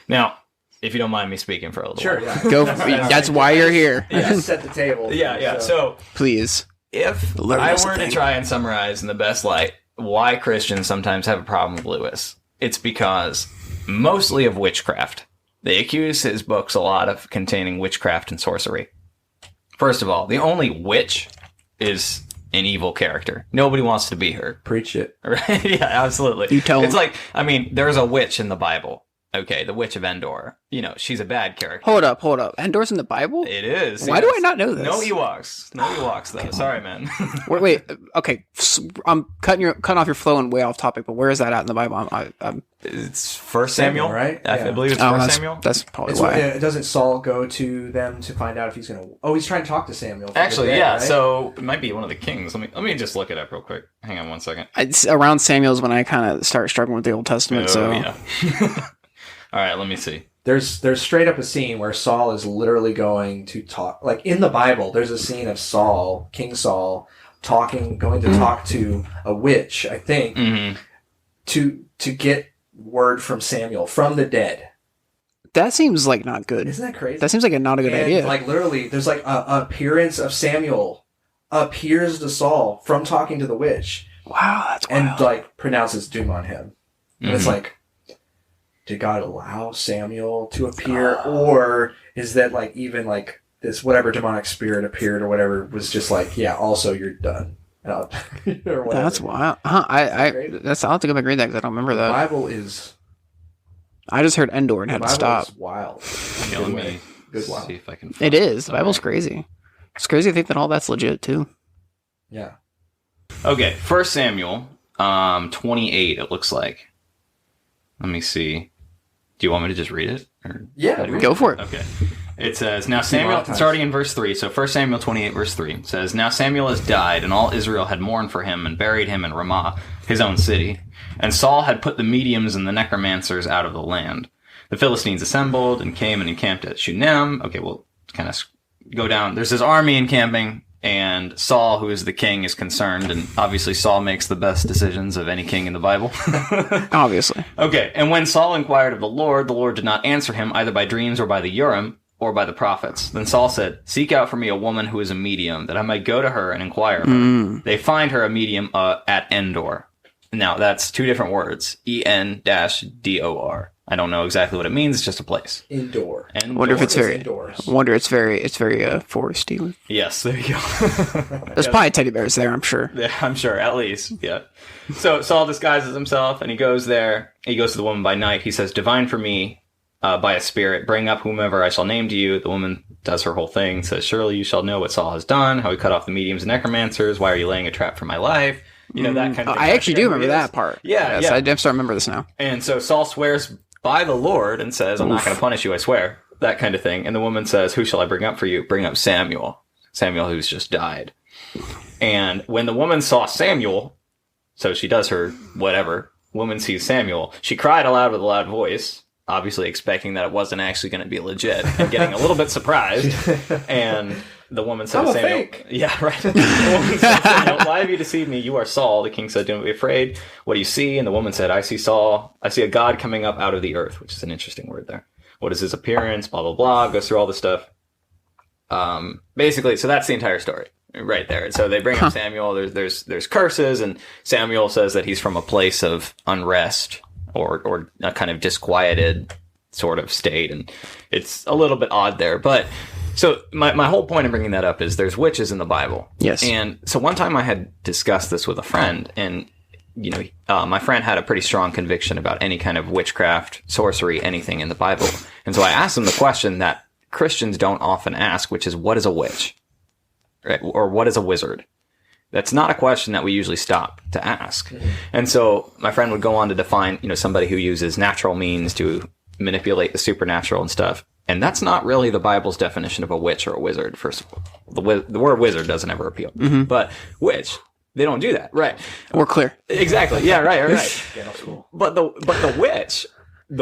Now, if you don't mind me speaking for a little while.
Yeah.
Go. That's why you're here.
Set the table.
Yeah. So
please,
if I were to try and summarize in the best light why Christians sometimes have a problem with Lewis, it's because mostly of witchcraft. They accuse his books a lot of containing witchcraft and sorcery. First of all, the only witch is an evil character. Nobody wants to be her.
Preach it.
Right? Yeah, absolutely.
You tell
It's there's a witch in the Bible. Okay, the Witch of Endor. You know, she's a bad character.
Hold up. Endor's in the Bible?
It is.
Why do I not know this?
No Ewoks, though. Sorry, man.
wait. Okay, I'm cutting off your flow and way off topic, but where is that at in the Bible?
It's First Samuel,
right?
I believe it's First Samuel.
That's probably why.
Doesn't Saul go to them to find out if he's going to... Oh, he's trying to talk to Samuel.
Actually,
dead,
yeah.
right?
So it might be one of the kings. Let me just look it up real quick. Hang on one second.
It's around Samuel's when I kind of start struggling with the Old Testament.
Yeah. All right, let me see.
There's straight up a scene where Saul is literally going to talk... Like, in the Bible, there's a scene of Saul, King Saul, going to talk to a witch, I think, to get word from Samuel, from the dead.
That seems like not good.
Isn't that crazy?
That seems like not a good idea.
Like, literally, there's like an appearance of Samuel appears to Saul from talking to the witch.
Wow, that's wild.
And, like, pronounces doom on him. And it's like, did God allow Samuel to appear? Or is that, like, even, like, this whatever demonic spirit appeared or whatever was just like, yeah, also you're done. Or whatever.
That's wild. I'll have to go back and read that because I don't remember that.
The Bible is...
I just heard Endor and had to stop.
Is wild.
Okay, let me see if I can find
it is. The Bible's crazy. It's crazy to think that all that's legit, too.
Yeah.
Okay, First Samuel 28, it looks like. Let me see. Do you want me to just read it? Or
Go for it.
Okay. It says, now Samuel, it's already in verse 3, so 1 Samuel 28, verse 3, says, now Samuel has died, and all Israel had mourned for him, and buried him in Ramah, his own city. And Saul had put the mediums and the necromancers out of the land. The Philistines assembled, and came and encamped at Shunem. Okay, we'll kind of go down. There's this army encamping, and Saul, who is the king, is concerned, and obviously Saul makes the best decisions of any king in the Bible.
Obviously.
Okay, and when Saul inquired of the Lord did not answer him either by dreams or by the Urim, or by the prophets. Then Saul said, seek out for me a woman who is a medium, that I might go to her and inquire of her. They find her a medium at Endor. Now, that's two different words. E-N-D-O-R. I don't know exactly what it means. It's just a place.
Indoor.
I wonder if it's very...
Indoors.
I wonder it's very foresty.
Yes, there you go.
There's probably teddy bears there, I'm sure.
Yeah, I'm sure, at least. Yeah. So Saul disguises himself, and he goes there. He goes to the woman by night. He says, divine for me by a spirit, bring up whomever I shall name to you. The woman does her whole thing, says, surely you shall know what Saul has done, how he cut off the mediums and necromancers. Why are you laying a trap for my life? You know, that kind of thing.
I actually do remember that part.
Yeah,
yes,
yeah.
I do start to remember this now.
And so Saul swears by the Lord and says, I'm not going to punish you, I swear. That kind of thing. And the woman says, who shall I bring up for you? Bring up Samuel. Samuel who's just died. And when the woman saw Samuel, so she does her whatever, woman sees Samuel, she cried aloud with a loud voice, obviously expecting that it wasn't actually going to be legit, and getting a little bit surprised. And the woman said to Samuel,
fake.
Yeah, right. The woman said to Samuel, why have you deceived me? You are Saul. The king said, don't be afraid. What do you see? And the woman said, I see Saul. I see a God coming up out of the earth, which is an interesting word there. What is his appearance? Blah, blah, blah. Goes through all this stuff. Basically, so that's the entire story right there. So they bring up Samuel. There's curses, and Samuel says that he's from a place of unrest or a kind of disquieted sort of state. And it's a little bit odd there, but so my whole point in bringing that up is there's witches in the Bible.
Yes.
And so one time I had discussed this with a friend, and you know, my friend had a pretty strong conviction about any kind of witchcraft, sorcery, anything in the Bible. And so I asked him the question that Christians don't often ask, which is, what is a witch? Right? Or what is a wizard? That's not a question that we usually stop to ask. Mm-hmm. And so my friend would go on to define, you know, somebody who uses natural means to manipulate the supernatural and stuff. And that's not really the Bible's definition of a witch or a wizard. First of all, the word wizard doesn't ever appeal. Mm-hmm. But witch, they don't do that. Right.
We're clear.
Exactly. Yeah, right. But the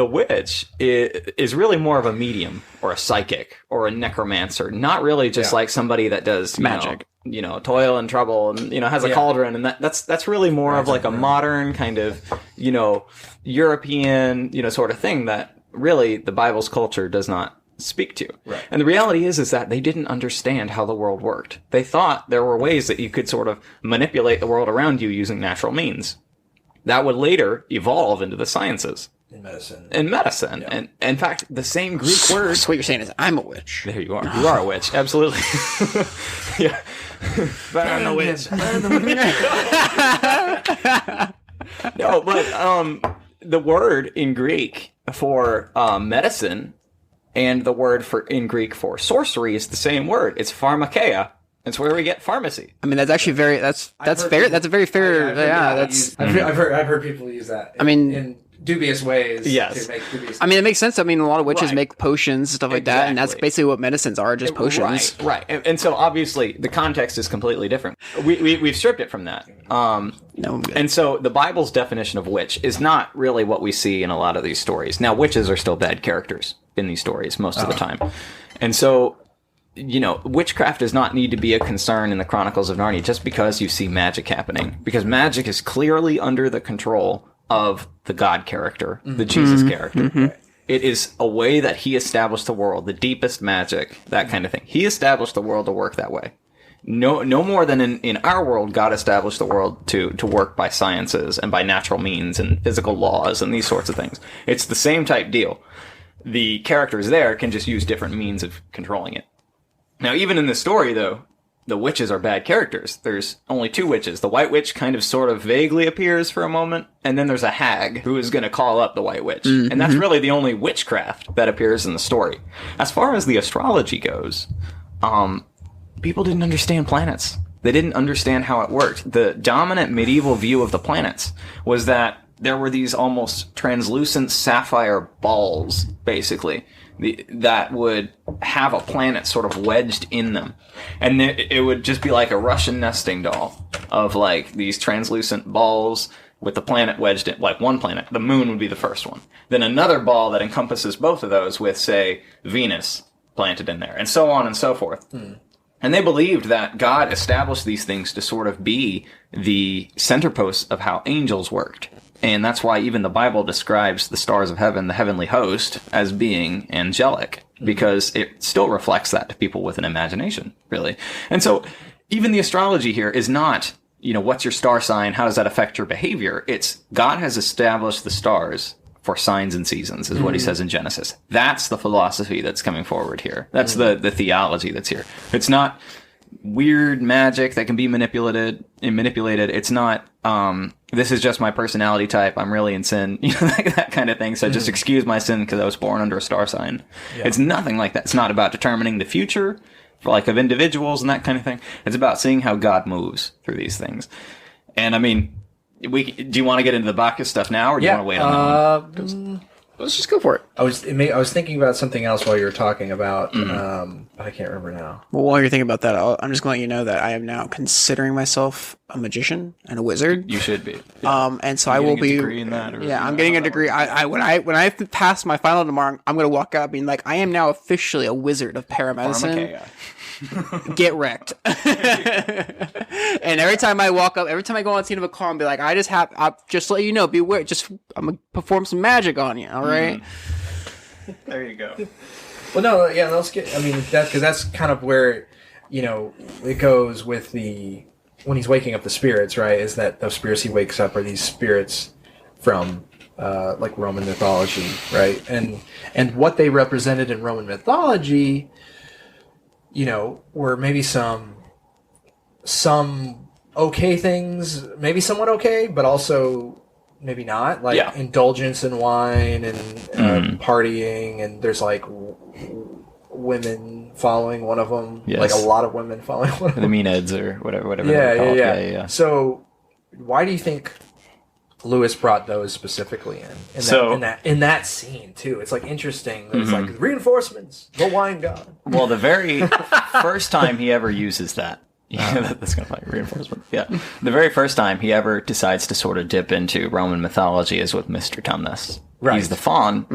witch is really more of a medium or a psychic or a necromancer, not really just like somebody that does
magic.
You know, toil and trouble and, you know, has a cauldron. And that's really more of like a modern kind of, you know, European, you know, sort of thing that really the Bible's culture does not speak to. Right. And the reality is that they didn't understand how the world worked. They thought there were ways that you could sort of manipulate the world around you using natural means. That would later evolve into the sciences. In medicine. Yeah. And in fact, the same Greek word.
So what you're saying is, I'm a witch.
There you are. You are a witch. Absolutely. Yeah. But I'm a witch. No, but the word in Greek for medicine and the word for in Greek for sorcery is the same word. It's pharmakeia. It's where we get pharmacy.
I mean, that's actually that's fair. That's a very fair.
I've heard people use that.
I mean,
in dubious ways.
Yes.
To make dubious.
I mean, it makes sense. I mean, a lot of witches
Right.
make potions, stuff like that, and that's
Exactly.
basically what medicines are, just potions.
Right. And so obviously the context is completely different. We've stripped it from that.
No, I'm good.
And so the Bible's definition of witch is not really what we see in a lot of these stories. Now, witches are still bad characters in these stories most of the time. And so, witchcraft does not need to be a concern in the Chronicles of Narnia just because you see magic happening. Because magic is clearly under the control of the God character, the Jesus character. It is a way that he established the world, the deepest magic, that kind of thing. He established the world to work that way. No more than in our world, God established the world to work by sciences and by natural means and physical laws and these sorts of things. It's the same type deal. The characters there can just use different means of controlling it. Now, even in the story, though, the witches are bad characters. There's only two witches. The White Witch kind of sort of vaguely appears for a moment, and then there's a hag who is going to call up the White Witch. And that's really the only witchcraft that appears in the story. As far as the astrology goes, people didn't understand planets. They didn't understand how it worked. The dominant medieval view of the planets was that there were these almost translucent sapphire balls, basically, that would have a planet sort of wedged in them. And it would just be like a Russian nesting doll of like these translucent balls with the planet wedged in, like one planet. The moon would be the first one. Then another ball that encompasses both of those with, say, Venus planted in there, and so on and so forth. And they believed that God established these things to sort of be the center posts of how angels worked. And that's why even the Bible describes the stars of heaven, the heavenly host, as being angelic, because it still reflects that to people with an imagination, really. And so even the astrology here is not, what's your star sign? How does that affect your behavior? It's God has established the stars for signs and seasons, is what he says in Genesis. That's the philosophy that's coming forward here. That's the theology that's here. It's not weird magic that can be manipulated. It's not, this is just my personality type. I'm really in sin, that kind of thing. So just excuse my sin because I was born under a star sign. Yeah. It's nothing like that. It's not about determining the future of individuals and that kind of thing. It's about seeing how God moves through these things. And I mean, do you want to get into the Bacchus stuff now, or do you want to wait on that one?
Let's just go for it.
I was thinking about something else while you were talking about, but I can't remember now.
Well, while you're thinking about that, I'm just going to let you know that I am now considering myself a magician and a wizard.
You should be.
Yeah. And so I will be.
Degree in that,
I'm getting a degree. When I pass my final tomorrow, I'm going to walk out being like, I am now officially a wizard of paramedicine. Get wrecked. And every time I walk up, every time I go on scene of a car, and be like, I'll just let you know, beware. I'm gonna perform some magic on you. All right.
There you go.
Well, no, yeah, let's get. I mean, because that's kind of where it goes with when he's waking up the spirits, right? Is that those spirits he wakes up are these spirits from like Roman mythology, right? And what they represented in Roman mythology, were maybe some okay things, maybe somewhat okay, but also maybe not, like indulgence in wine and partying, and there's like women following one of them, like a lot of women following one of them.
The Maenads or whatever.
Yeah. So why do you think Lewis brought those specifically in that scene too? It's like interesting. It's like reinforcements, the wine god.
Well, the very first time he ever uses that, that's gonna like reinforcement. Yeah, the very first time he ever decides to sort of dip into Roman mythology is with Mr. Tumnus. Right. He's the faun,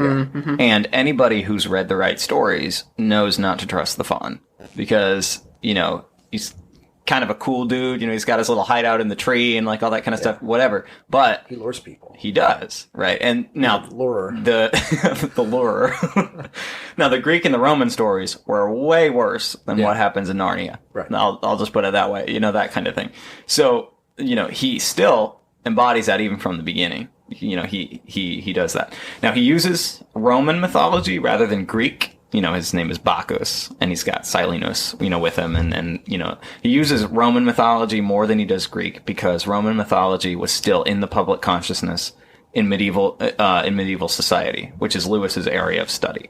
and anybody who's read the right stories knows not to trust the faun because he's kind of a cool dude. He's got his little hideout in the tree and like all that kind of stuff, whatever. But
he lures people.
He does, right? And now
lurer.
the lurer. Now the Greek and the Roman stories were way worse than what happens in Narnia.
Right.
I'll just put it that way. That kind of thing. So he still embodies that even from the beginning. He does that. Now he uses Roman mythology rather than Greek. His name is Bacchus, and he's got Silenus, with him, and he uses Roman mythology more than he does Greek because Roman mythology was still in the public consciousness in medieval society, which is Lewis's area of study.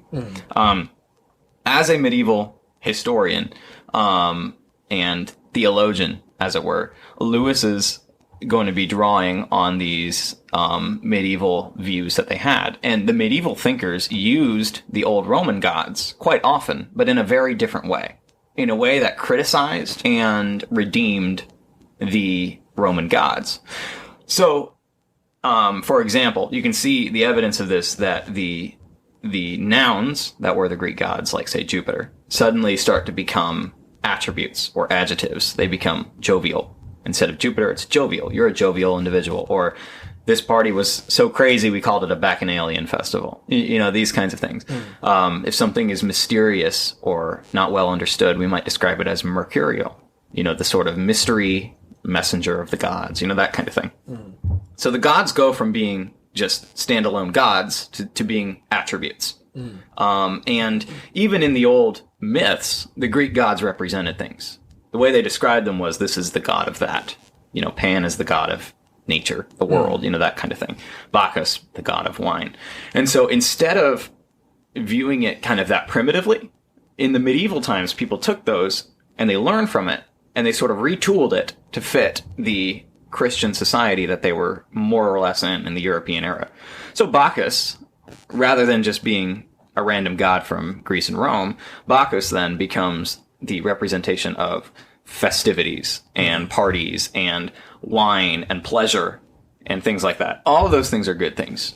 As a medieval historian and theologian, as it were, Lewis is going to be drawing on these medieval views that they had. And the medieval thinkers used the old Roman gods quite often, but in a very different way. In a way that criticized and redeemed the Roman gods. So, for example, you can see the evidence of this, that the nouns that were the Greek gods, like, say, Jupiter, suddenly start to become attributes or adjectives. They become jovial. Instead of Jupiter, it's jovial. You're a jovial individual. Or this party was so crazy we called it a Bacchanalian festival. You know, these kinds of things. If something is mysterious or not well understood, we might describe it as mercurial. You know, the sort of mystery messenger of the gods, you know, that kind of thing. So the gods go from being just standalone gods to being attributes. And even in the old myths, the Greek gods represented things. The way they described them was, this is the god of that. You know, Pan is the god of nature, the world, you know, that kind of thing. Bacchus, the god of wine. And so instead of viewing it kind of that primitively, in the medieval times, people took those and they learned from it and they sort of retooled it to fit the Christian society that they were more or less in the European era. So Bacchus, rather than just being a random god from Greece and Rome, Bacchus then becomes the representation of festivities and parties and wine and pleasure and things like that. All of those things are good things.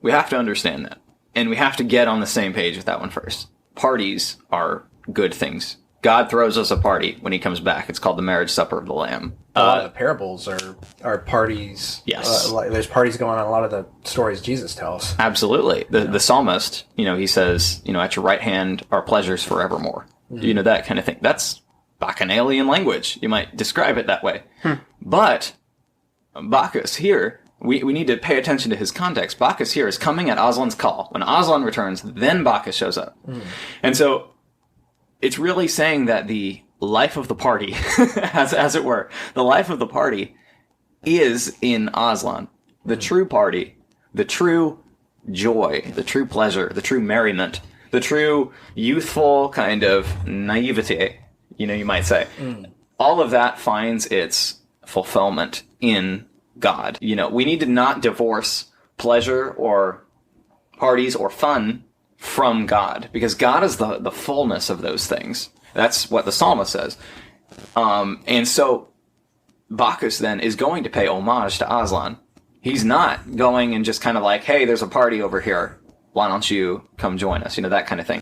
We have to understand that. And we have to get on the same page with that one first. Parties are good things. God throws us a party when he comes back. It's called the marriage supper of the Lamb.
A lot of the parables are parties.
Yes.
There's parties going on in a lot of the stories Jesus tells.
Absolutely. The psalmist, you know, he says, you know, at your right hand are pleasures forevermore. You know, that kind of thing. That's Bacchanalian language. You might describe it that way. But Bacchus here, we need to pay attention to his context. Bacchus here is coming at Aslan's call. When Aslan returns, then Bacchus shows up. And so it's really saying that the life of the party, as it were, the life of the party is in Aslan. The true party, the true joy, the true pleasure, the true merriment, the true youthful kind of naivete, you know, you might say. All of that finds its fulfillment in God. You know, we need to not divorce pleasure or parties or fun from God, because God is the fullness of those things. That's what the psalmist says. And so Bacchus then is going to pay homage to Aslan. He's not going and just kind of like, hey, there's a party over here. Why don't you come join us? You know, that kind of thing.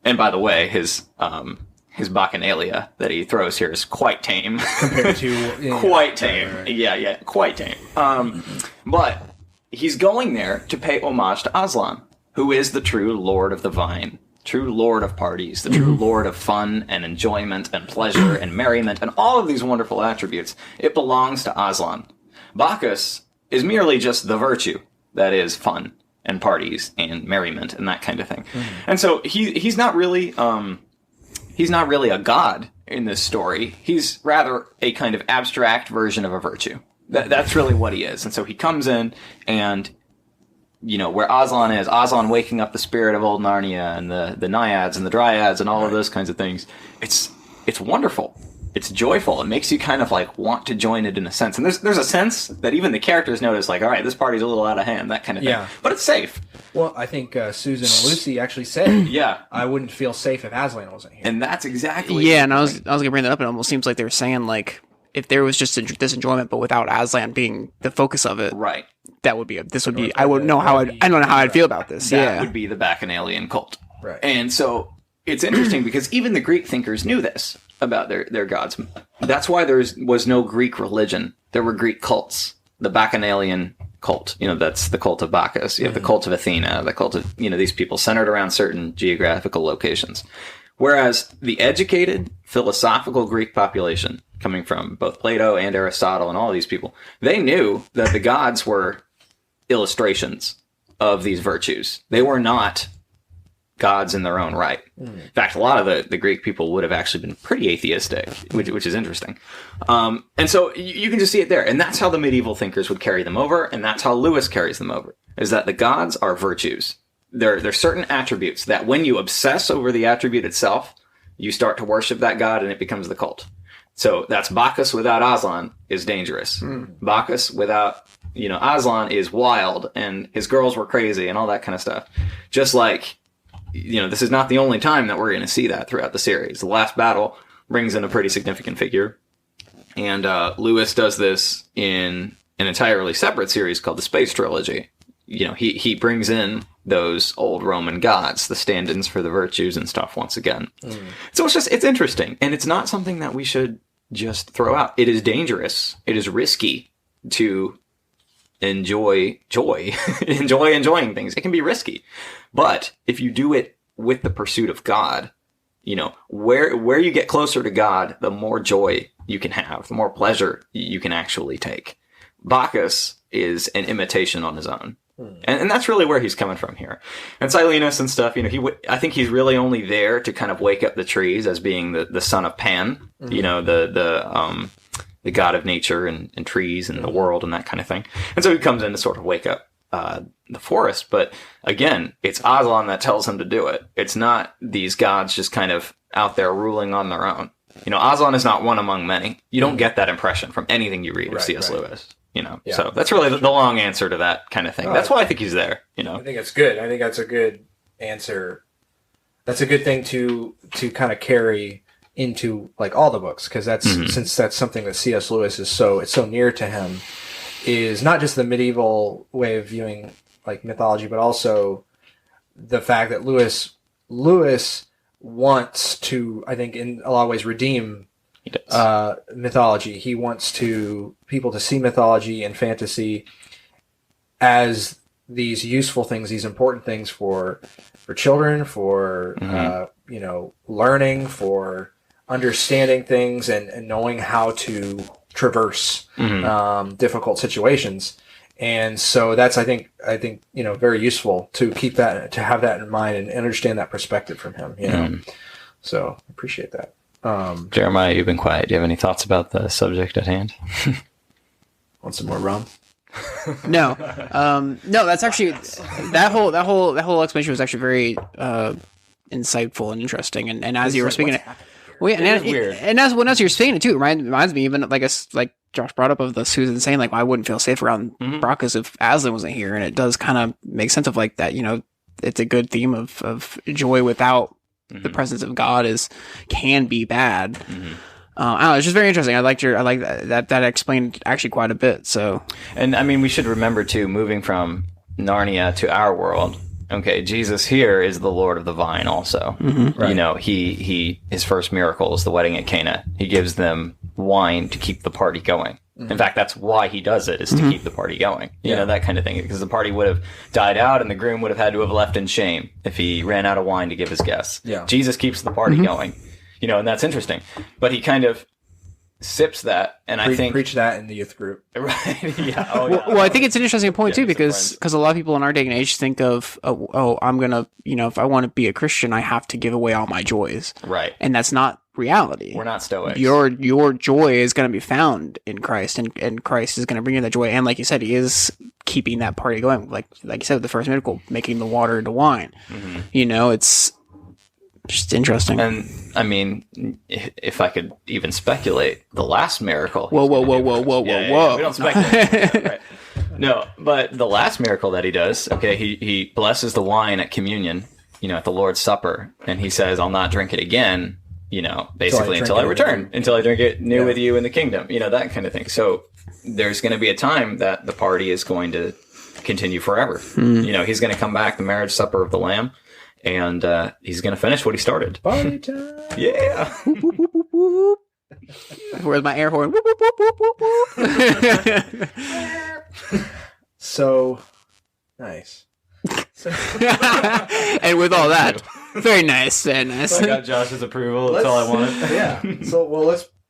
And by the way, his bacchanalia that he throws here is quite tame.
Compared to...
quite tame. Right. Yeah, quite tame. But he's going there to pay homage to Aslan, who is the true lord of the vine, true lord of parties, the true lord of fun and enjoyment and pleasure and merriment and all of these wonderful attributes. It belongs to Aslan. Bacchus is merely just the virtue that is fun and parties and merriment and that kind of thing. And so he's not really a god in this story. He's rather a kind of abstract version of a virtue. That's really what he is. And so he comes in and, you know, where Aslan is, Aslan waking up the spirit of old Narnia and the naiads and the dryads and all of those kinds of things. It's wonderful. It's joyful. It makes you kind of like want to join it in a sense. And there's a sense that even the characters notice, like, all right, this party's a little out of hand, that kind of thing.
Yeah.
But it's safe.
Well, I think Susan and Lucy actually said,
yeah,
I wouldn't feel safe if Aslan wasn't here.
And that's exactly...
Yeah, and I was going to bring that up. It almost seems like they were saying, like, if there was just this enjoyment, but without Aslan being the focus of it,
right,
that would be I wouldn't know how I don't know how I'd feel about this.
That would be the Bacchanalian cult.
Right.
And so it's interesting because even the Greek thinkers knew this about their gods. That's why there was no Greek religion. There were Greek cults. The Bacchanalian cult, you know, that's the cult of Bacchus. You have the cult of Athena, the cult of, you know, these people centered around certain geographical locations. Whereas the educated, philosophical Greek population, coming from both Plato and Aristotle and all of these people, they knew that the gods were illustrations of these virtues. They were not gods in their own right. In fact, a lot of the Greek people would have actually been pretty atheistic, which is interesting. And so you can just see it there. And that's how the medieval thinkers would carry them over, and that's how Lewis carries them over, is that the gods are virtues. They're certain attributes that when you obsess over the attribute itself, you start to worship that god and it becomes the cult. So that's Bacchus without Aslan is dangerous. Bacchus without, Aslan is wild and his girls were crazy and all that kind of stuff. Just like, this is not the only time that we're going to see that throughout the series. The last battle brings in a pretty significant figure. And Lewis does this in an entirely separate series called the Space Trilogy. He brings in those old Roman gods, the stand-ins for the virtues and stuff once again. So it's interesting. And it's not something that we should just throw out. It is dangerous. It is risky to enjoying things. It can be risky. But if you do it with the pursuit of God, where you get closer to God, the more joy you can have, the more pleasure you can actually take. Bacchus is an imitation on his own. And that's really where he's coming from here. And Silenus and stuff, I think he's really only there to kind of wake up the trees as being the son of Pan, the god of nature and trees and the world and that kind of thing. And so he comes in to sort of wake up the forest. But again, it's Aslan that tells him to do it. It's not these gods just kind of out there ruling on their own. Aslan is not one among many. You don't get that impression from anything you read of C.S. Lewis. So that's really the long answer to that kind of thing. That's why I think he's there.
I think it's good. I think that's a good answer. That's a good thing to kind of carry into like all the books, because that's since that's something that C.S. Lewis it's so near to him, is not just the medieval way of viewing like mythology, but also the fact that Lewis wants to, I think, in a lot of ways redeem mythology. He wants people to see mythology and fantasy as these useful things, these important things for children, for learning, for understanding things and knowing how to traverse difficult situations. And so that's I think very useful to keep that, to have that in mind and understand that perspective from him. So I appreciate that.
Jeremiah, you've been quiet. Do you have any thoughts about the subject at hand?
Want some more rum?
No, that's actually that whole explanation was actually very insightful and interesting. And as you were speaking, and as you're saying it too, it reminds me even like Josh brought up of the Susan saying like, well, I wouldn't feel safe around Bacchus if Aslan wasn't here, and it does kind of make sense of like that. It's a good theme of joy without the presence of God can be bad. I don't know, it's just very interesting. I like that explained actually quite a bit. So,
and I mean, we should remember too, moving from Narnia to our world. Okay, Jesus here is the Lord of the Vine also. Right. His first miracle is the wedding at Cana. He gives them wine to keep the party going. In fact, that's why he does it, is to keep the party going. You know, that kind of thing. Because the party would have died out and the groom would have had to have left in shame if he ran out of wine to give his guests. Yeah. Jesus keeps the party going. And that's interesting. But he kind of sips that, and I think...
Preach that in the youth group.
Right, yeah.
Well, I think it's an interesting point, too, because a lot of people in our day and age think of, I'm going to, if I want to be a Christian, I have to give away all my joys.
Right.
And that's not reality.
We're not stoics.
Your joy is going to be found in Christ, and Christ is going to bring you that joy. And like you said, he is keeping that party going. Like you said, the first miracle, making the water into wine. It's just interesting.
And I mean, if I could even speculate, the last miracle.
Whoa!
We don't speculate. Right. No, but the last miracle that he does, he blesses the wine at communion, at the Lord's Supper, and he says, "I'll not drink it again." Basically until I return, until I drink it new with you in the kingdom, that kind of thing. So there's going to be a time that the party is going to continue forever. He's going to come back, the marriage supper of the Lamb, and he's going to finish what he started.
Party time!
Yeah!
Where's my air horn?
So nice.
And with all that, very nice. I
got Josh's approval. That's all I wanted.
Yeah. So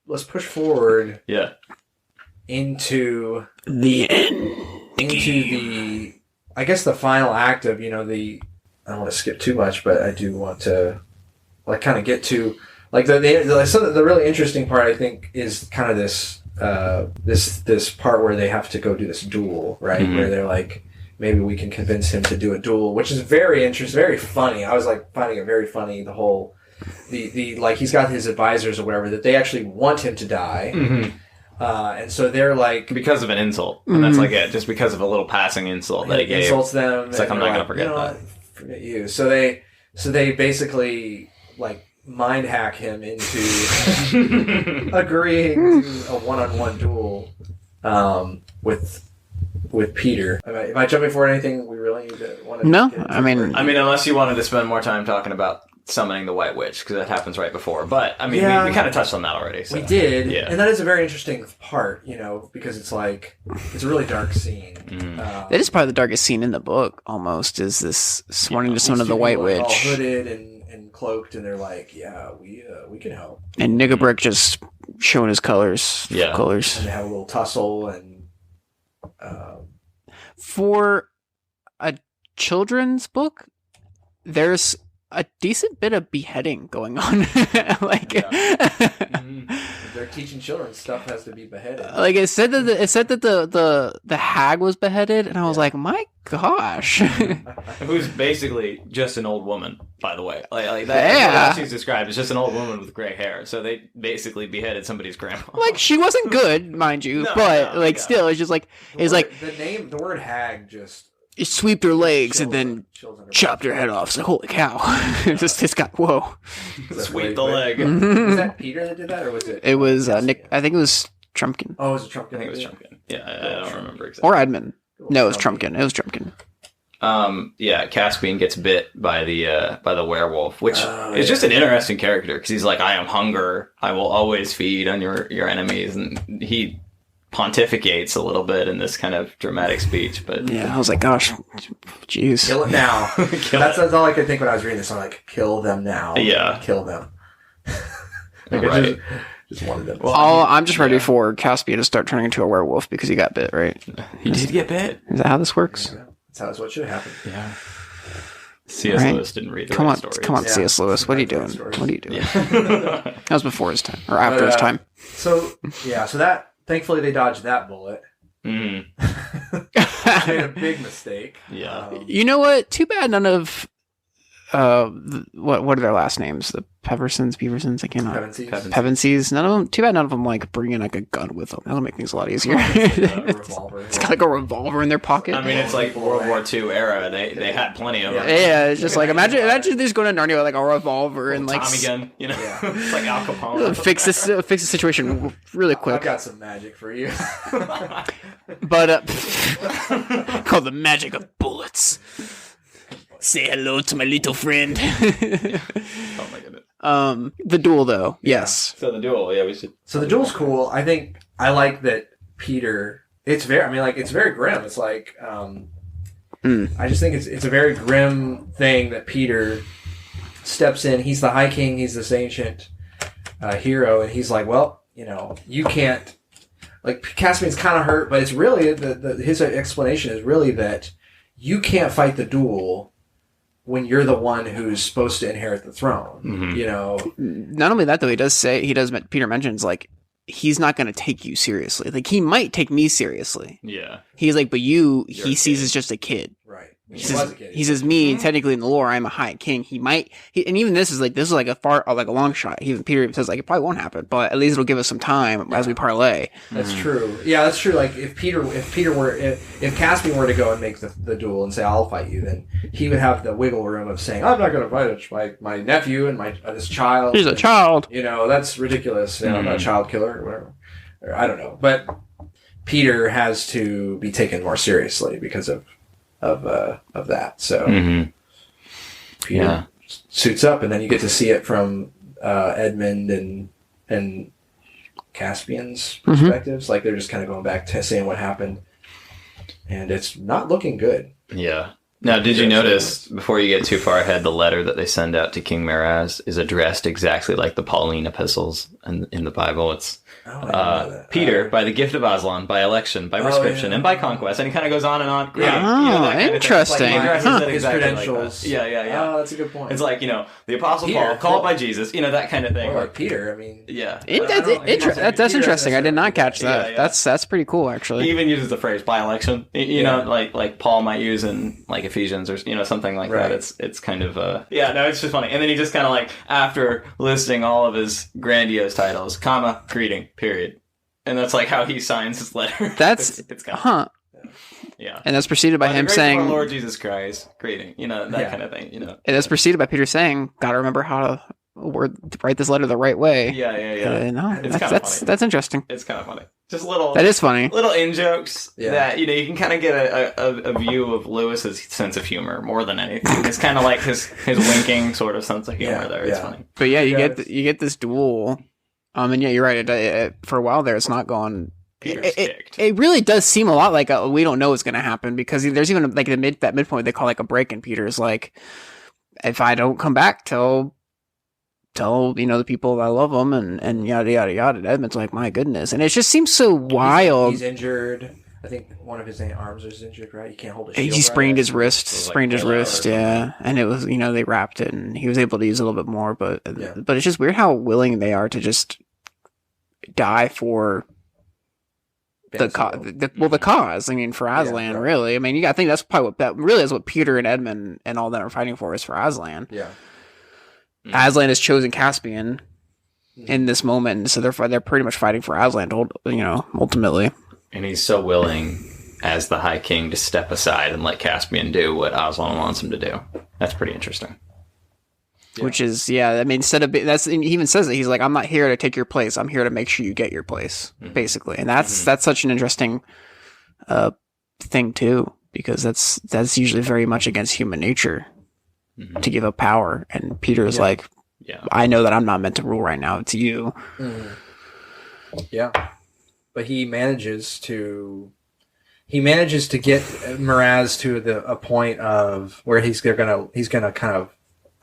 let's push forward.
Yeah.
Into
the end.
Into the, I guess, the final act of the I don't want to skip too much, but I do want to like kind of get to like the really interesting part. I think is kind of this this part where they have to go do this duel, right?
Mm-hmm.
Where they're like, maybe we can convince him to do a duel, which is very interesting, very funny. I was like finding it very funny. The whole the like he's got his advisors or whatever that they actually want him to die.
Mm-hmm.
And so they're like
because of an insult, and that's like it, just because of a little passing insult that he gave.
Insults them.
It's like I'm not gonna forget that.
Forget you. So they basically like mind hack him into agreeing to a one-on-one duel with Peter. Am I jumping forward anything we really need to want to?
No, I mean,
unless you wanted to spend more time talking about summoning the White Witch, because that happens right before. But I mean, we kind of touched on that already. So.
We did,
yeah.
And that is a very interesting part, because it's like it's a really dark scene.
That is probably the darkest scene in the book. Almost is this sworn to summon the White Witch,
all hooded and cloaked, and they're like, "Yeah, we can help."
And Niggabrick just showing his colors.
Yeah,
colors.
And they have a little tussle, and
for a children's book, there's a decent bit of beheading going on. Like
if they're teaching children, stuff has to be beheaded.
Like it said that the hag was beheaded, and I was like, my gosh.
Who's basically just an old woman, by the way. Like that,
Yeah.
that's what she's described. It's just an old woman with gray hair. So they basically beheaded somebody's grandma.
Like she wasn't good, mind you, still, it's just like
the word hag just.
You sweep their legs and
chills
then
under
chop their head off. So holy cow. This guy, whoa.
Sweep the leg.
Was that Peter that did that, or was it?
It was Nick. I think it was Trumpkin.
Oh, was it Trumpkin?
I think it was Trumpkin. Yeah, I don't remember exactly.
Or Edmund. No, it was Trumpkin. It was Trumpkin.
Yeah, Caspian gets bit by the werewolf, which is just an interesting character because he's like, I am hunger. I will always feed on your enemies, and he pontificates a little bit in this kind of dramatic speech. But
yeah, I was like, gosh, jeez.
Kill it now. That's all I could think when I was reading this. I'm like, kill them now.
Yeah.
Kill them.
Right.
I just wanted them.
Well, I'm just ready for Caspian to start turning into a werewolf because he got bit, right?
He did get bit.
Is that how this works?
That's what should happen.
Yeah. C.S.
Right.
Lewis didn't read the
Come
right
on,
stories.
come on,
Yeah.
C.S. Lewis. What are you doing?
Stories.
What are you doing?
Yeah.
That was before his time, or after his time.
So that thankfully they dodged that bullet.
Mhm.
Made a big mistake.
Yeah.
You know what? Too bad none of what are their last names? The Peversons? I cannot. Pevensies. None of them. Too bad none of them like bring in like a gun with them. That'll make things a lot easier.
Revolver.
It's got like a revolver in their pocket.
I mean, it's like World War II era. They had plenty of them.
Yeah, it's just like imagine they're just going to Narnia with like a revolver and like
Tommy gun,
Yeah.
It's like Al Capone.
fix the situation really quick.
I've got some magic for you.
But called the magic of bullets. Say hello to my little friend.
Oh my goodness.
The duel though, yes.
So the duel, yeah, we should.
So the duel's cool. I think I like that Peter. It's very grim. It's like I just think it's a very grim thing that Peter steps in. He's the High King. He's this ancient hero, and he's like, well, you can't. Like Caspian's kind of hurt, but it's really his explanation is really that you can't fight the duel when you're the one who's supposed to inherit the throne.
Mm-hmm.
Not only that though, Peter mentions like he's not going to take you seriously. Like he might take me seriously.
Yeah.
He's like, but he
a
sees
kid.
as just a kid.
Right.
He says me technically in the lore I'm a high king. And even this is like a long shot. Peter says like it probably won't happen, but at least it'll give us some time as we parlay.
That's true. Yeah, that's true. Like if Caspian were to go and make the duel and say I'll fight you, then he would have the wiggle room of saying I'm not going to fight my nephew and this child.
He's a child.
That's ridiculous. I'm not a child killer or whatever. Or, I don't know, but Peter has to be taken more seriously because of that. So Peter suits up, and then you get to see it from Edmund and Caspian's perspectives. Like they're just kind of going back to saying what happened, and it's not looking good.
Yeah. Now, did you notice, before you get too far ahead, the letter that they send out to King Miraz is addressed exactly like the Pauline epistles in the Bible? It's
Oh, I didn't know that.
Peter, by the gift of Aslan, by election, by prescription, and by conquest, and he kind of goes on and on.
Yeah.
Oh, interesting.
He addresses it
His
exactly
credentials.
like that. Yeah.
Oh, that's a good point.
It's like, the Apostle
Peter,
Paul, called by Jesus, that kind of thing.
Or like Peter, I mean.
Yeah.
That's interesting. I did not catch that.
Yeah.
That's pretty cool, actually.
He even uses the phrase by election, like Paul might use in like Ephesians or something like that. It's kind of it's just funny. And then he just kind of like, after listing all of his grandiose titles, comma, greeting, period. And that's like how he signs his letter.
That's
it's kind of, yeah.
And that's preceded by him saying,
"Our Lord Jesus Christ, greeting," that kind of thing.
And that's preceded by Peter saying, "Gotta remember how to write this letter the right way."
Yeah.
No,
It's kind of funny.
that's interesting.
It's kind of funny. Just little.
That is funny.
Little in jokes that you can kind of get a view of Lewis's sense of humor more than anything. It's kind of like his winking sort of sense of humor there. It's funny.
But you get this duel. And you're right. It, for a while there, it's not going. It really does seem a lot like we don't know what's going to happen, because there's even like that midpoint they call like a break, and Peter's like, if I don't come back, tell the people I love them, and yada yada yada. Edmund's like, my goodness, and it just seems so wild.
He's injured. I think one of his arms is injured, right? He can't hold his shield.
He sprained his wrist. Yeah, and it was they wrapped it, and he was able to use a little bit more, but it's just weird how willing they are to just die for the cause. I mean, for Aslan, really. I mean, I think that's probably what Peter and Edmund and all that are fighting for, is for Aslan.
Yeah.
Aslan has chosen Caspian in this moment, and so they're pretty much fighting for Aslan, ultimately.
And he's so willing, as the High King, to step aside and let Caspian do what Aslan wants him to do. That's pretty interesting.
Yeah. Which is, I mean, he even says it. He's like, I'm not here to take your place. I'm here to make sure you get your place, basically. And that's such an interesting thing too, because that's usually very much against human nature to give up power. And Peter's like, I know that I'm not meant to rule right now. It's you.
Yeah, but he manages to get Miraz to a point of where he's gonna kind of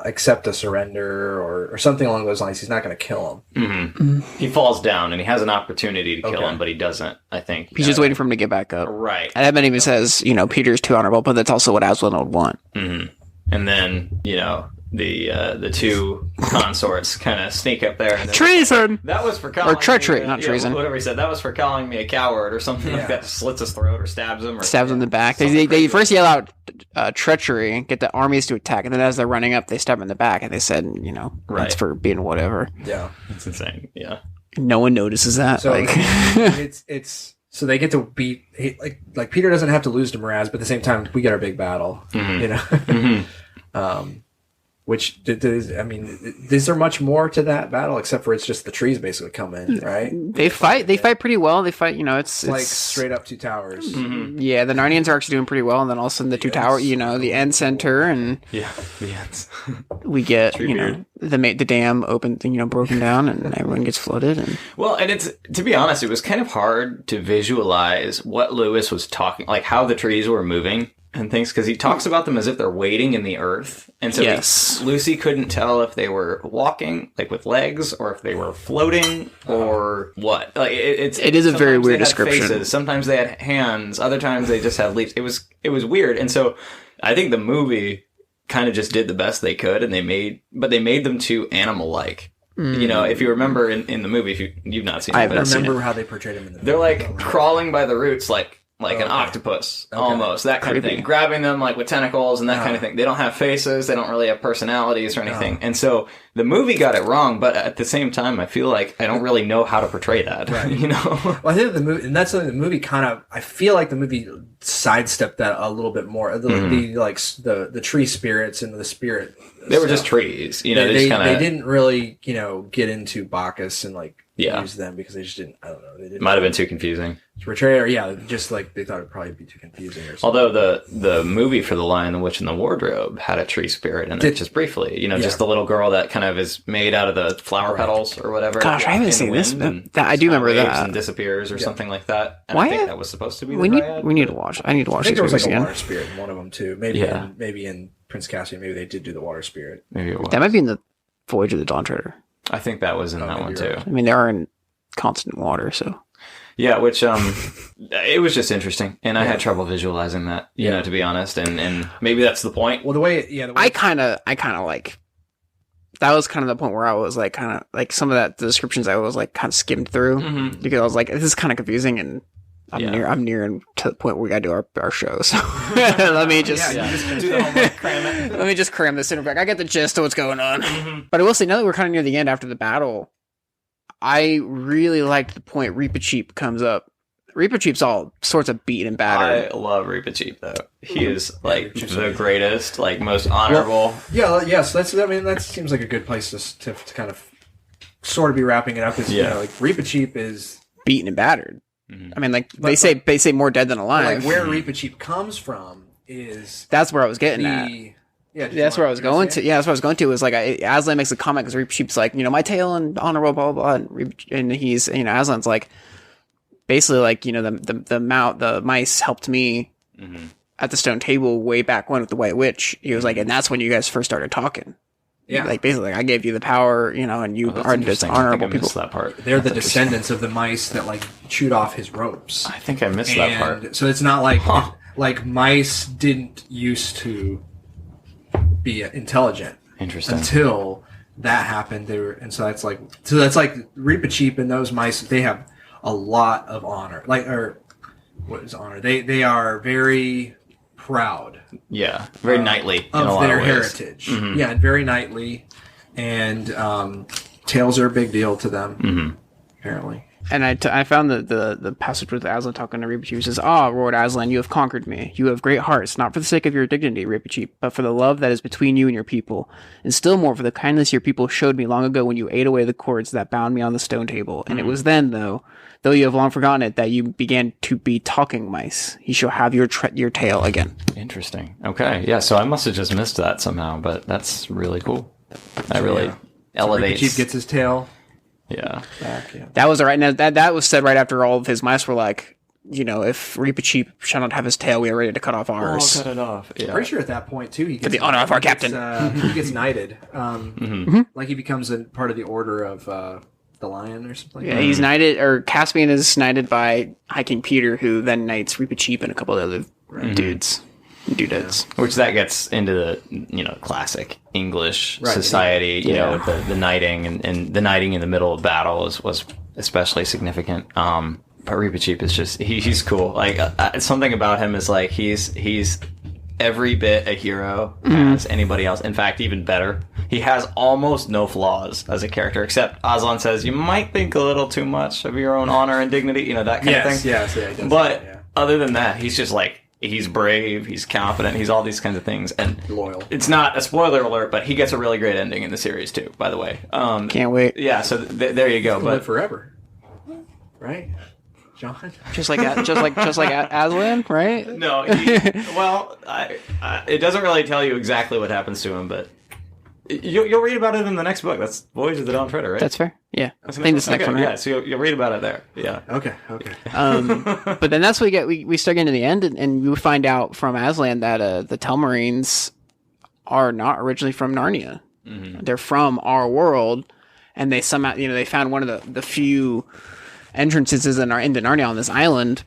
accept a surrender or something along those lines. He's not going to kill him.
He falls down and he has an opportunity to kill him, but he doesn't. I think
he's just waiting for him to get back up.
Right.
And Edmund even says, Peter's too honorable, but that's also what Aslan would want.
And then the two consorts kind of sneak up there. And
treason!
That was for calling
treachery, not treason.
Whatever he said. That was for calling me a coward or something like that. Slits his throat or stabs him.
Stabs him in the back. They first yell out treachery and get the armies to attack. And then as they're running up, they stab him in the back. And they said, that's for being whatever.
Yeah.
It's insane. Yeah.
No one notices that.
So it's so they get to beat, like Peter doesn't have to lose to Miraz, but at the same time, we get our big battle, Which, is there much more to that battle except for it's just the trees basically come in, right?
They fight pretty well. They fight, it's
like straight up two towers.
Yeah, the Narnians are actually doing pretty well, and then all of a sudden the two towers, the end center, and
the ends.
we get, the dam open, broken down, and everyone gets flooded. And
it's, to be honest, it was kind of hard to visualize what Lewis was talking, like how the trees were moving and things, because he talks about them as if they're wading in the earth. And so Lucy couldn't tell if they were walking, like with legs, or if they were floating, or what. Like it
is a very weird description.
Faces. Sometimes they had hands. Other times they just had leaves. It was weird. And so I think the movie kind of just did the best they could, and they made them too animal-like. If you remember in the movie, if you've not seen it.
I remember how they portrayed them in the movie.
They're like crawling by the roots, like an octopus, almost, that kind of thing. Grabbing them like with tentacles and that kind of thing. They don't have faces, they don't really have personalities or anything. And so the movie got it wrong, but at the same time, I feel like I don't really know how to portray that,
Well, I think the movie, and that's something the movie I feel like the movie sidestepped that a little bit more. The tree spirits and the spirit.
They were just trees,
they didn't really, get into Bacchus and use them because they just didn't. I don't know. They didn't.
Might have been too confusing.
Portray, or just like they thought it'd probably be too confusing. Or something.
Although the movie for The Lion, the Witch, and the Wardrobe had a tree spirit in it, just briefly. Just the little girl that kind of is made out of the flower petals or whatever.
Gosh, I haven't seen this. I do remember that.
And disappears or something like that. And
Why?
I think that was supposed to be.
We need to watch. I need to watch.
I think there was
again.
A water spirit in one of them too. Maybe in Prince Caspian, maybe they did do the water spirit.
Maybe it was.
That might be in the Voyage of the Dawn Treader.
I think that was in that one too.
I mean, there are constant water. So
Yeah, which it was just interesting, and I had trouble visualizing that, you know, to be honest, and maybe that's the point.
Well, the way
I kind of like that was kind of the point where I was like kind of like some of the descriptions I was like kind of skimmed through because I was like, this is kind of confusing, and I'm nearing to the point where we gotta do our show. So let me just
do the homework, cram it.
let me just cram this in back. I get the gist of what's going on. But I will say, now that we're kind of near the end after the battle, I really liked the point Reepicheep comes up. Reepicheep's all sorts of beaten and battered.
I love Reepicheep though. He is like the greatest, like most honorable.
Well, yes. That seems like a good place to kind of sort of be wrapping it up. Because you know, like Reepicheep is
beaten and battered. I mean, like they say more dead than alive.
Like where Reepicheep comes from is
that's where I was getting at.
Yeah,
that's where I was going to. Yeah, that's what I was going to. Was like Aslan makes a comment because Reepicheep's like, you know, my tail and honorable blah blah blah, and he's, you know, Aslan's like basically like, you know, the mice helped me at the stone table way back when with the White Witch. He was like, and that's when you guys first started talking. Yeah, like basically, like, I gave you the power, you know, and you are just honorable people.
That part.
They're the descendants of the mice that like chewed off his ropes.
I think I missed that part.
So it's not like like mice didn't used to be intelligent.
Interesting.
Until that happened, so that's like Reepicheep and those mice. They have a lot of honor. What is honor? They are very proud.
Yeah, very knightly
of their heritage. Yeah, and very knightly, and tails are a big deal to them. Apparently.
And I found the passage with Aslan talking to Reepicheep. He says, roared Aslan, you have conquered me. You have great hearts, not for the sake of your dignity, Reepicheep, but for the love that is between you and your people, and still more for the kindness your people showed me long ago when you ate away the cords that bound me on the stone table. And it was then, though you have long forgotten it, that you began to be talking mice. He shall have your tail again.
Interesting. Okay, yeah, so I must have just missed that somehow, but that's really cool. That really elevates.
Reepicheep gets his tail.
Yeah.
Back, yeah.
That was right. Now that was said right after all of his mice were like, you know, if Reepicheep shall not have his tail, we are ready to cut off ours.
Cut it off. Yeah.
I'm pretty sure at that point too, he gets
the honor of our captain.
He gets knighted. Like he becomes a part of the order of the lion or something.
Yeah, he's knighted, or Caspian is knighted by High King Peter, who then knights Reepicheep and a couple of other dudes. Dudettes.
Which that gets into the, you know, classic English society, you know, with the knighting and the knighting in the middle of battle was especially significant. But Reepicheep is just, he's cool. Like, something about him is like, he's every bit a hero as anybody else. In fact, even better. He has almost no flaws as a character, except Aslan says, you might think a little too much of your own honor and dignity, you know, that kind of thing.
Yes, he does.
But other than that, he's just like, he's brave, he's confident, he's all these kinds of things, and
loyal.
It's not a spoiler alert, but he gets a really great ending in the series too. By the way,
can't wait.
Yeah, so there you go.
But live forever, right, John?
just like Aslan, right?
No, it doesn't really tell you exactly what happens to him, but you'll read about it in the next book. That's Voyage of the Dawn Treader, right?
That's fair. Yeah, I think this next one. Right?
Yeah, so you'll read about it there. Yeah.
Okay.
But then that's what we get. We start getting to the end, and we find out from Aslan that the Telmarines are not originally from Narnia. They're from our world, and they somehow, you know, they found one of the few entrances into Narnia on this island,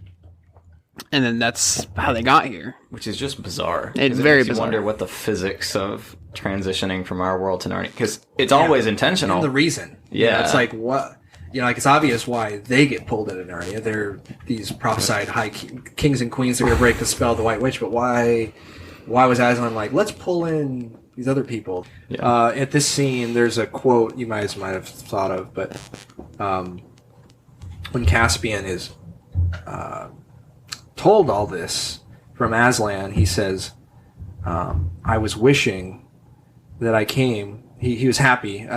and then that's how they got here.
Which is just bizarre.
It's very
bizarre. You
bizarre.
wonder what the physics of transitioning from our world to Narnia, because it's always intentional.
And the reason.
Yeah.
You know, it's like, what? You know, like, it's obvious why they get pulled into Narnia. They're these prophesied high kings and queens that are going to break the spell of the White Witch, but why was Aslan like, let's pull in these other people? Yeah. At this scene, there's a quote you might have thought of, but when Caspian is told all this from Aslan, he says, I was wishing that I came. He was happy.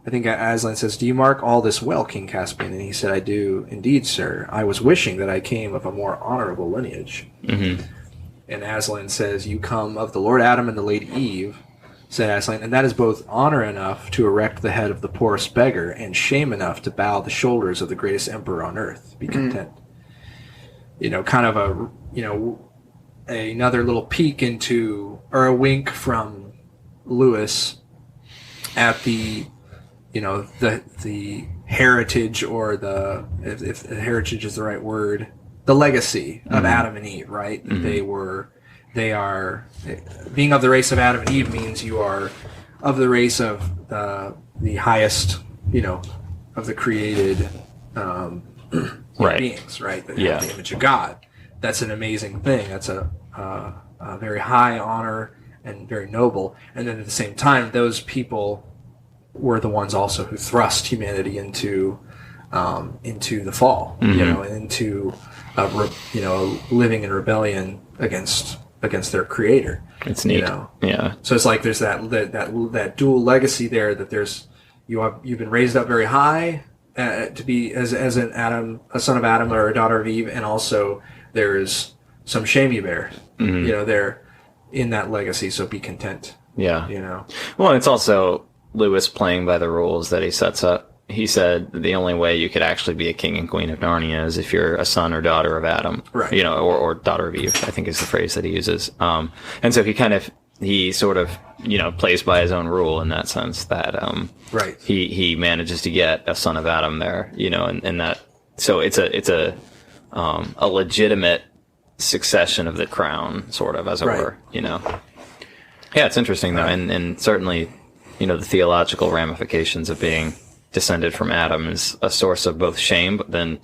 I think Aslan says, do you mark all this well, King Caspian? And he said, I do indeed, sir. I was wishing that I came of a more honorable lineage. And Aslan says, you come of the Lord Adam and the Lady Eve, said Aslan, and that is both honor enough to erect the head of the poorest beggar and shame enough to bow the shoulders of the greatest emperor on earth. Be content. You know, kind of another little peek into, or a wink from Lewis at the the heritage, or if heritage is the right word, the legacy of Adam and Eve, right? They are being of the race of Adam and Eve means you are of the race of the highest, of the created beings, right? That have the image of God. That's an amazing thing. That's a very high honor and very noble. And then at the same time, those people were the ones also who thrust humanity into the fall, and into living in rebellion against their creator.
It's neat. Yeah.
So it's like there's that dual legacy there, that you've been raised up very high to be as a son of Adam or a daughter of Eve, and also there's some shame you bear. They're in that legacy, so be content.
Yeah. Well, and it's also Lewis playing by the rules that he sets up. He said the only way you could actually be a king and queen of Narnia is if you're a son or daughter of Adam,
right?
Or daughter of Eve, I think is the phrase that he uses. And so he sort of plays by his own rule in that sense, that
right.
He manages to get a son of Adam there, and that, so it's a legitimate succession of the crown, sort of, as it were. Yeah, it's interesting though, and certainly, the theological ramifications of being descended from Adam is a source of both shame, but then,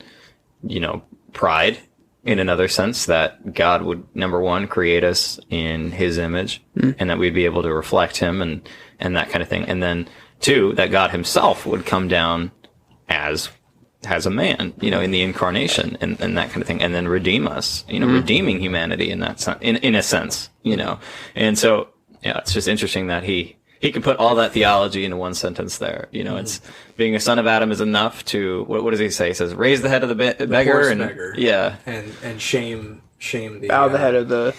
pride, in another sense, that God would, number one, create us in his image, and that we'd be able to reflect him and that kind of thing. And then two, that God himself would come down as a man, in the incarnation and that kind of thing, and then redeem us, redeeming humanity in that sense, in a sense, And so, yeah, it's just interesting that he can put all that theology into one sentence there. It's being a son of Adam is enough to, what does he say? He says, raise the head of the beggar.
Beggar.
Yeah.
And shame the...
bow the head of the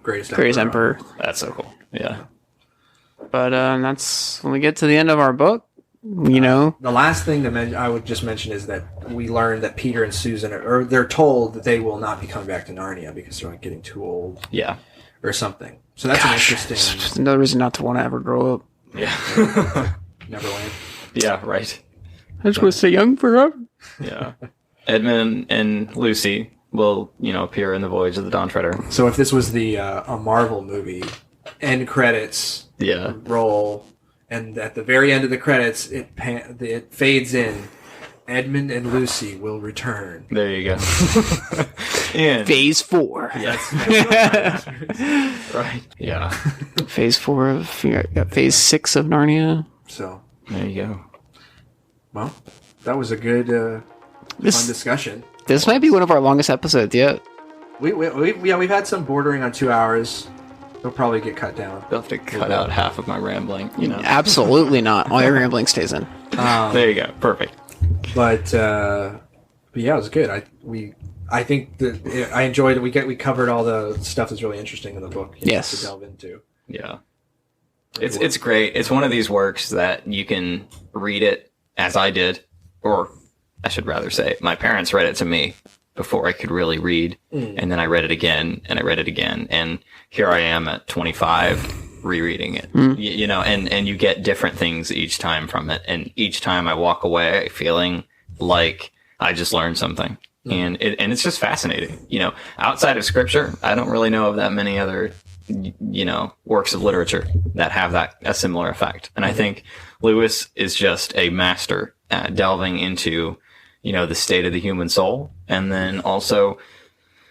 greatest
emperor.
That's so cool. Yeah.
But that's when we get to the end of our book, The
last thing I would just mention is that we learned that Peter and Susan they're told that they will not be coming back to Narnia because they're getting too old.
Yeah.
Or something. So that's an interesting...
Just another reason not to want to ever grow up.
Yeah.
Neverland.
Yeah, right.
I just want to stay young forever.
Yeah. Edmund and Lucy will, appear in The Voyage of the Dawn Treader.
So if this was a Marvel movie, end credits roll, and at the very end of the credits, it fades in. Edmund and Lucy will return.
There you go. And
Phase 4.
Yes. Right. Yeah.
Phase 4 of Phase 6 of Narnia.
So
there you go.
Well, that was a good, fun discussion.
This might be one of our longest episodes yet.
We've had some bordering on 2 hours. They'll probably get cut down.
They'll have to cut out half of my rambling.
Absolutely not. All your rambling stays in.
There you go. Perfect.
But yeah, it was good. I think that I enjoyed it. We covered all the stuff that's really interesting in the book.
Yes.
To delve into.
Yeah. It's great. It's one of these works that you can read it as I did, or I should rather say, my parents read it to me before I could really read, and then I read it again, and I read it again, and here I am at 25 rereading it, and you get different things each time from it, and each time I walk away feeling like I just learned something, and it's just fascinating. Outside of scripture, I don't really know of that many other works of literature that have a similar effect, and I think Lewis is just a master at delving into the state of the human soul, and then also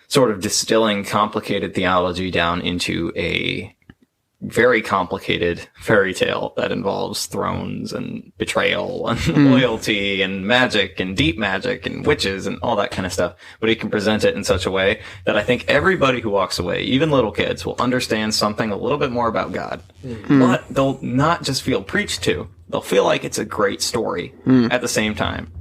sort of distilling complicated theology down into a very complicated fairy tale that involves thrones and betrayal and loyalty and magic and deep magic and witches and all that kind of stuff. But he can present it in such a way that I think everybody who walks away, even little kids, will understand something a little bit more about God. But they'll not just feel preached to. They'll feel like it's a great story at the same time,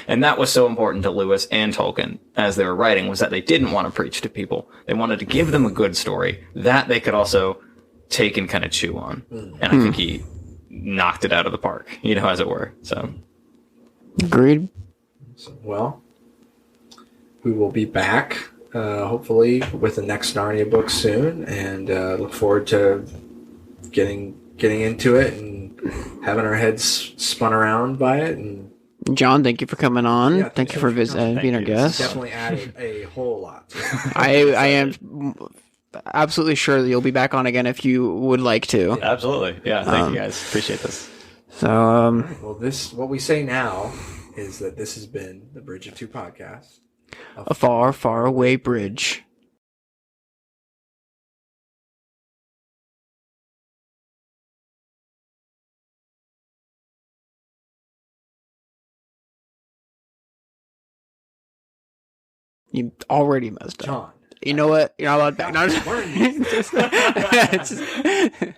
and that was so important to Lewis and Tolkien as they were writing, was that they didn't want to preach to people. They wanted to give them a good story that they could also take and kind of chew on. And I think he knocked it out of the park, as it were. So,
agreed.
Well, we will be back, hopefully, with the next Narnia book soon, and look forward to getting into it and having our heads spun around by it. And
John, thank you for coming on.
Yeah,
thank you for being our guest.
Definitely added a whole lot to it.
I am absolutely sure that you'll be back on again if you would like to.
Absolutely. Yeah. Thank you guys. Appreciate this.
So,
Well, what we say now is that this has been the Bridge of Two podcast.
A far, far away bridge. You already messed up.
John.
You know what? You're not allowed back. No,
Learn these.
it's just-